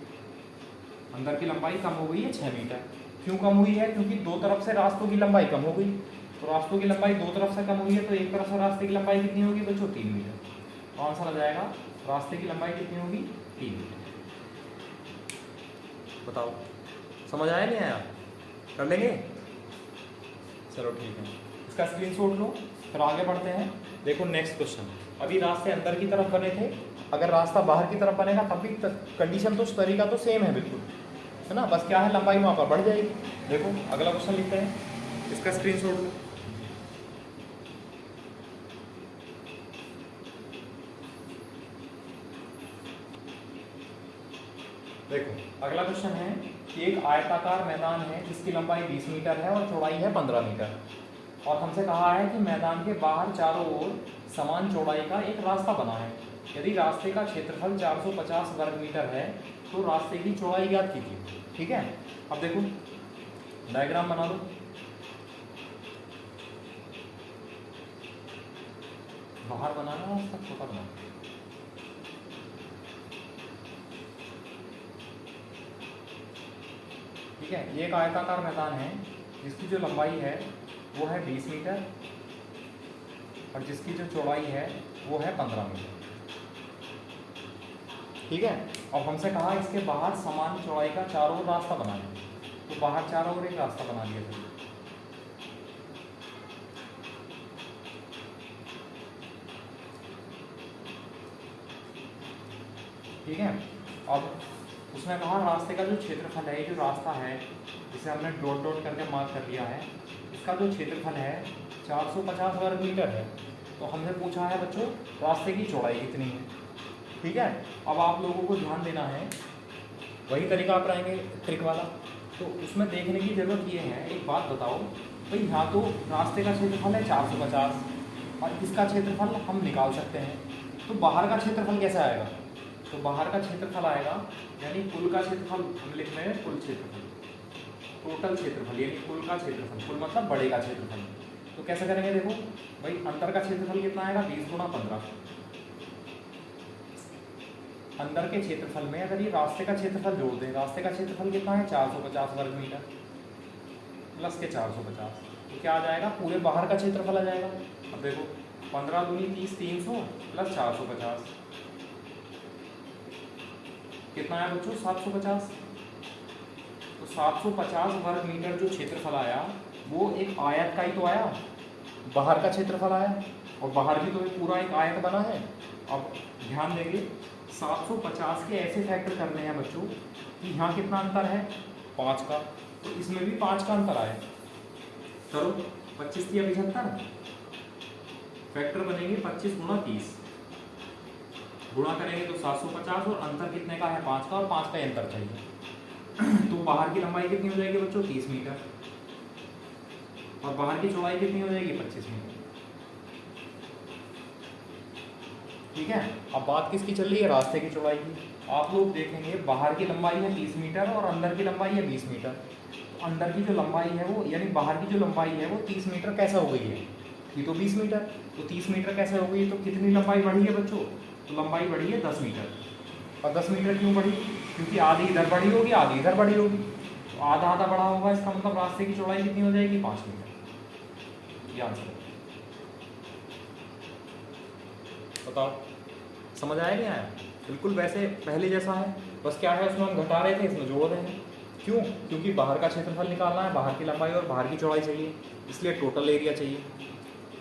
अंदर की लंबाई कम हो गई है 6 मीटर। क्यों कम हुई है? क्योंकि दो तरफ से रास्तों की लंबाई कम हो गई। तो रास्तों की लंबाई दो तरफ से कम हुई है, तो एक तरफ से रास्ते की लंबाई कितनी होगी बच्चों? 3 मीटर। तो आंसर आ जाएगा रास्ते की लंबाई कितनी होगी? 3 मीटर। बताओ समझ आया नहीं आया? कर लेंगे, चलो ठीक है, इसका स्क्रीनशॉट लो, फिर आगे बढ़ते हैं। देखो नेक्स्ट क्वेश्चन, अभी रास्ते अंदर की तरफ बने थे, अगर रास्ता बाहर की तरफ बनेगा तब भी कंडीशन तो तरीका तो सेम है बिल्कुल, है ना? बस क्या है, लंबाई वहाँ पर बढ़ जाएगी। देखो अगला क्वेश्चन लिखते हैं, इसका स्क्रीनशॉट लो। देखो अगला क्वेश्चन है कि एक आयताकार मैदान है जिसकी लंबाई 20 मीटर है और चौड़ाई है 15 मीटर, और हमसे कहा है कि मैदान के बाहर चारों ओर समान चौड़ाई का एक रास्ता बना है। यदि रास्ते का क्षेत्रफल 450 वर्ग मीटर है तो रास्ते की चौड़ाई ज्ञात कीजिए। ठीक है, अब देखो डायग्राम बना दो। बाहर बनाना रास्ता छोटा बनाना। ठीक है, ये एक आयताकार मैदान है जिसकी जो लंबाई है वो है 20 मीटर और जिसकी जो चौड़ाई है वो है 15 मीटर। ठीक है। अब हमसे कहा इसके बाहर समान चौड़ाई का चारों ओर रास्ता बनाना, तो बाहर चारों ओर एक रास्ता बना दिया था। ठीक है। अब उसने कहा रास्ते का जो क्षेत्रफल है, ये जो रास्ता है जिसे हमने डॉट डॉट करके मार्क कर लिया है, इसका जो क्षेत्रफल है 450 वर्ग मीटर है। तो हमने पूछा है बच्चों रास्ते की चौड़ाई कितनी है। ठीक है। अब आप लोगों को ध्यान देना है, वही तरीका आप रहेंगे ट्रिक वाला। तो उसमें देखने की ज़रूरत ये है, एक बात बताओ भाई, यहाँ तो रास्ते का क्षेत्रफल है 450 और इसका क्षेत्रफल हम निकाल सकते हैं, तो बाहर का क्षेत्रफल कैसे आएगा? तो बाहर का क्षेत्रफल आएगा यानी कुल का क्षेत्रफल, हम लिख रहे हैं कुल क्षेत्रफल, टोटल क्षेत्रफल यानी कुल का क्षेत्रफल, कुल मतलब बड़े का क्षेत्रफल। तो कैसे करेंगे? देखो भाई, अंदर का क्षेत्रफल कितना आएगा? 20 गुणा 15। अंदर के क्षेत्रफल में अगर ये रास्ते का क्षेत्रफल जोड़ दें, रास्ते का क्षेत्रफल कितना है? 450 वर्ग मीटर प्लस के 450, तो क्या आ जाएगा? पूरे बाहर का क्षेत्रफल आ जाएगा। अब देखो 15 दूनी 30, 300 प्लस 450 कितना आया बच्चों? 750। तो 750 वर्ग मीटर जो क्षेत्रफल आया वो एक आयत का ही तो आया, बाहर का क्षेत्रफल आया, और बाहर भी तो पूरा एक आयत बना है। अब ध्यान देंगे 750 के ऐसे फैक्टर करने हैं बच्चों कि यहाँ कितना अंतर है? 5 का, तो इसमें भी 5 का अंतर आए। करो 25 या 75, फैक्टर बनेंगे 25 गुणा 30, गुणा करेंगे तो 750 और अंतर कितने का है? 5 का, और 5 का ही अंतर चाहिए। तो बाहर की लंबाई कितनी हो जाएगी बच्चों? 30 मीटर, और बाहर की चौड़ाई कितनी हो जाएगी? 25 मीटर। ठीक है। अब बात किसकी चल रही है? रास्ते की चौड़ाई की। आप लोग देखेंगे बाहर की लंबाई है 30 मीटर और अंदर की लंबाई है 20 मीटर। तो अंदर की जो लंबाई है वो, यानी बाहर की जो लंबाई है वो 30 मीटर कैसे हो गई है? ये तो 20 मीटर, तो 30 मीटर कैसे हो गई? तो कितनी लंबाई बढ़ी है बच्चों? तो लंबाई बढ़ी है 10 मीटर। और 10 मीटर क्यों बढ़ी? क्योंकि आधी इधर बढ़ी होगी, आधी इधर बढ़ी होगी, तो आधा आधा बढ़ा होगा, इसका मतलब रास्ते की चौड़ाई कितनी हो जाएगी? 5 मीटर। ये आंसर है। बताओ समझ आया नहीं आया? बिल्कुल वैसे पहले जैसा है, बस क्या है उसमें हम घटा रहे थे, इसमें जोड़ रहे हैं। क्यों? क्योंकि बाहर का क्षेत्रफल निकालना है, बाहर की लंबाई और बाहर की चौड़ाई चाहिए, इसलिए टोटल एरिया चाहिए।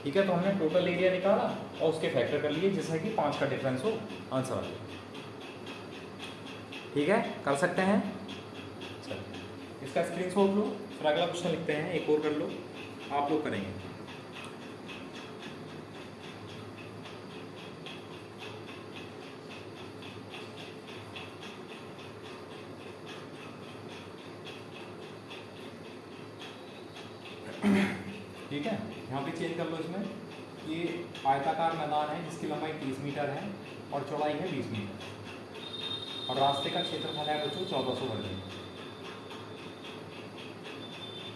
ठीक है। तो हमने टोटल एरिया निकाला और उसके फैक्टर कर लिए जिससे कि 5 का डिफरेंस हो, आंसर आ जाए। ठीक है, कर सकते हैं। चलिए इसका स्क्रीनशॉट लो, फिर अगला क्वेश्चन लिखते हैं, एक और कर लो, आप लोग करेंगे। ठीक है, यहाँ पे चेंज कर लो इसमें। ये आयताकार मैदान है जिसकी लंबाई 30 मीटर है और चौड़ाई है 20 मीटर, और रास्ते का क्षेत्रफल है बच्चों 1400 वर्ग मीटर।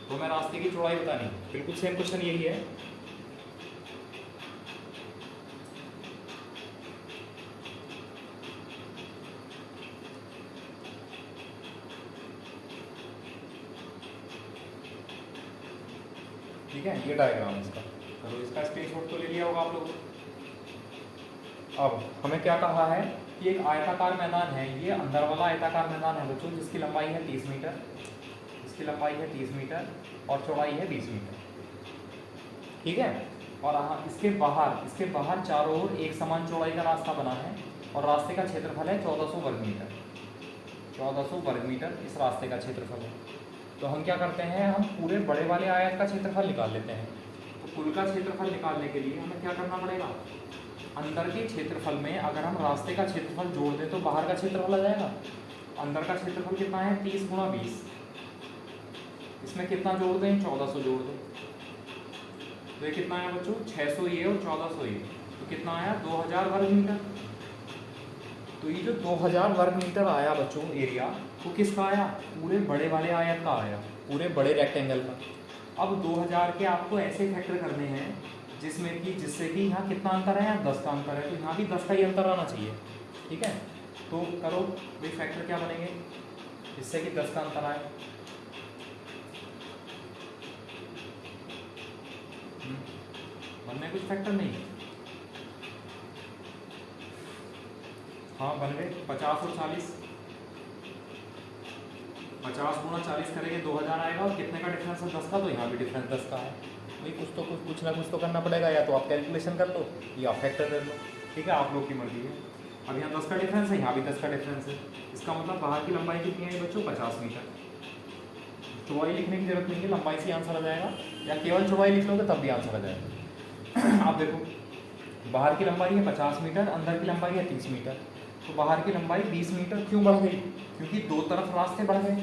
तो मैं रास्ते की चौड़ाई बतानी, बिल्कुल सेम क्वेश्चन यही है। ठीक है, ये डायग्राम इसका, तो इसका स्क्रीनशॉट तो ले लिया होगा आप लोगों। अब हमें क्या कहा है कि एक आयताकार मैदान है, ये अंदर वाला आयताकार मैदान है बच्चों जिसकी लंबाई है 30 मीटर, इसकी लंबाई है 30 मीटर और चौड़ाई है 20 मीटर। ठीक है। और इसके बाहर चारों ओर एक समान चौड़ाई का रास्ता बना है और रास्ते का क्षेत्रफल है 1400 वर्ग मीटर। 1400 वर्ग मीटर इस रास्ते का क्षेत्रफल है। तो हम क्या करते हैं, हम पूरे बड़े वाले आयत का क्षेत्रफल निकाल लेते हैं। तो कुल का क्षेत्रफल निकालने के लिए हमें क्या करना पड़ेगा? अंदर के क्षेत्रफल में अगर हम रास्ते का क्षेत्रफल जोड़ दें तो बाहर का क्षेत्रफल आ जाएगा। अंदर का क्षेत्रफल कितना है? 30 गुणा 20। इसमें कितना जोड़ दें? 1400 जोड़ दें। तो ये कितना आया बच्चों? 600 ये और 1400 ये, तो कितना आया? 2000 वर्ग मीटर। तो ये जो 2000 वर्ग मीटर आया बच्चों एरिया, वो किसका आया? पूरे बड़े वाले आयत का आया, पूरे बड़े रेक्टेंगल का। अब 2000 के आपको ऐसे फैक्टर करने हैं जिससे कि यहाँ कितना अंतर है? यहाँ 10 का अंतर है, तो यहाँ भी 10 का ही अंतर आना चाहिए। ठीक है। तो करो भाई, फैक्टर क्या बनेंगे जिससे कि 10 का अंतर आए? बनने कुछ फैक्टर नहीं है। हाँ बन गए 50 और 40, 50 गुणा 40 करेंगे 2000 आएगा। और कितने का डिफरेंस है? 10 का। तो यहाँ भी डिफरेंस 10 का है। भाई कुछ ना कुछ तो करना पड़ेगा, या तो आप कैलकुलेशन कर लो या फैक्टर कर लो, ठीक है, आप लोग की मर्जी है। अब यहाँ 10 का डिफरेंस है, यहाँ भी 10 का डिफरेंस है। इसका मतलब बाहर की लंबाई कितनी है बच्चों? 50 मीटर। चौड़ाई लिखने की जरूरत नहीं है, लंबाई से आंसर आ जाएगा, या केवल चौड़ाई लिख लोगे तब भी आंसर आ जाएगा। आप देखो बाहर की लंबाई है 50 मीटर, अंदर की लंबाई है 30 मीटर। तो बाहर की लंबाई 20 मीटर क्यों बढ़ गई? क्योंकि दो तरफ रास्ते बढ़ गए।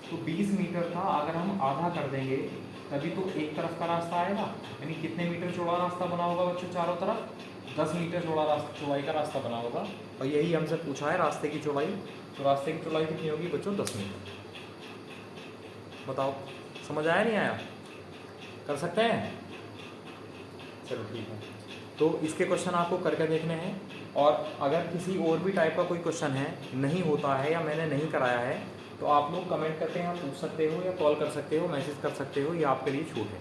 तो 20 मीटर का अगर हम आधा कर देंगे तभी तो एक तरफ का रास्ता आएगा। यानी कितने मीटर चौड़ा रास्ता बना होगा बच्चों? चारों तरफ 10 मीटर चौड़ाई का रास्ता बना होगा। और यही हमसे पूछा है रास्ते की चौड़ाई। तो रास्ते की चौड़ाई कितनी होगी बच्चों? 10 मीटर। बताओ समझ आया नहीं आया? कर सकते हैं? चलो ठीक है। तो इसके क्वेश्चन आपको करके देखने हैं। और अगर किसी और भी टाइप का कोई क्वेश्चन है, नहीं होता है या मैंने नहीं कराया है, तो आप लोग कमेंट करके यहाँ पूछ सकते हो, या कॉल कर सकते हो, मैसेज कर सकते हो, ये आपके लिए छूट है,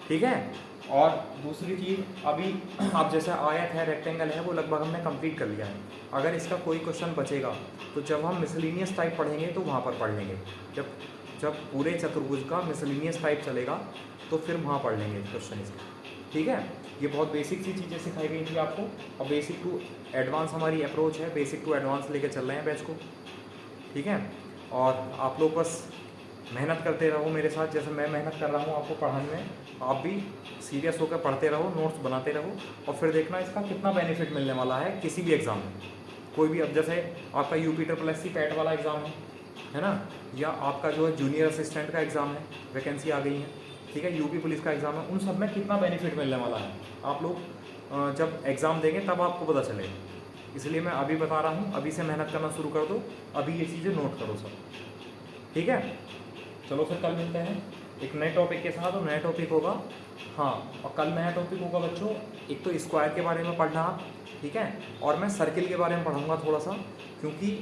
ठीक है। और दूसरी चीज़, अभी अब जैसे आयत है, रेक्टेंगल है, वो लगभग हमने कंप्लीट कर लिया है। अगर इसका कोई क्वेश्चन बचेगा तो जब हम मिसलिनियस टाइप पढ़ेंगे तो वहाँ पर पढ़ लेंगे। जब पूरे चतुर्भुज का मिसलिनियस टाइप चलेगा तो फिर वहाँ पढ़ लेंगे क्वेश्चन इसका, ठीक है। ये बहुत बेसिक सी चीज़ें सिखाई गई थी आपको, और बेसिक टू एडवांस हमारी अप्रोच है, बेसिक टू एडवांस लेके चल रहे हैं बैच को, ठीक है। और आप लोग बस मेहनत करते रहो मेरे साथ, जैसे मैं मेहनत कर रहा हूँ आपको पढ़ाने में। आप भी सीरियस होकर पढ़ते रहो, नोट्स बनाते रहो, और फिर देखना इसका कितना बेनिफिट मिलने वाला है किसी भी एग्ज़ाम में। कोई भी, अब जैसे आपका UP SSC पैट वाला एग्ज़ाम है ना, या आपका जो है जूनियर असिस्टेंट का एग्ज़ाम है, वैकेंसी आ गई है, ठीक है, UP पुलिस का एग्ज़ाम है, उन सब में कितना बेनिफिट मिलने वाला है आप लोग जब एग्ज़ाम देंगे तब आपको पता चलेगा। इसलिए मैं अभी बता रहा हूँ, अभी से मेहनत करना शुरू कर दो, अभी ये चीज़ें नोट करो सब, ठीक है। चलो फिर कल मिलते हैं एक नए टॉपिक के साथ, और नया टॉपिक होगा, हाँ, और कल नया टॉपिक होगा बच्चों, एक तो स्क्वायर के बारे में पढ़ना, ठीक है, और मैं सर्किल के बारे में पढ़ाऊँगा थोड़ा सा, क्योंकि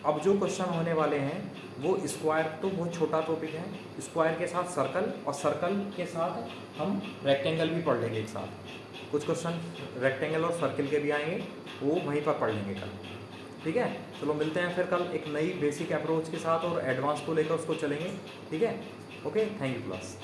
अब जो क्वेश्चन होने वाले हैं वो स्क्वायर तो बहुत छोटा टॉपिक है, स्क्वायर के साथ सर्कल, और सर्कल के साथ हम रेक्टेंगल भी पढ़ लेंगे एक साथ। कुछ क्वेश्चन रेक्टेंगल और सर्कल के भी आएंगे, वो वहीं पर पढ़ लेंगे कल, ठीक है। चलो मिलते हैं फिर कल एक नई बेसिक अप्रोच के साथ, और एडवांस को लेकर उसको चलेंगे, ठीक है। Okay, thank you class.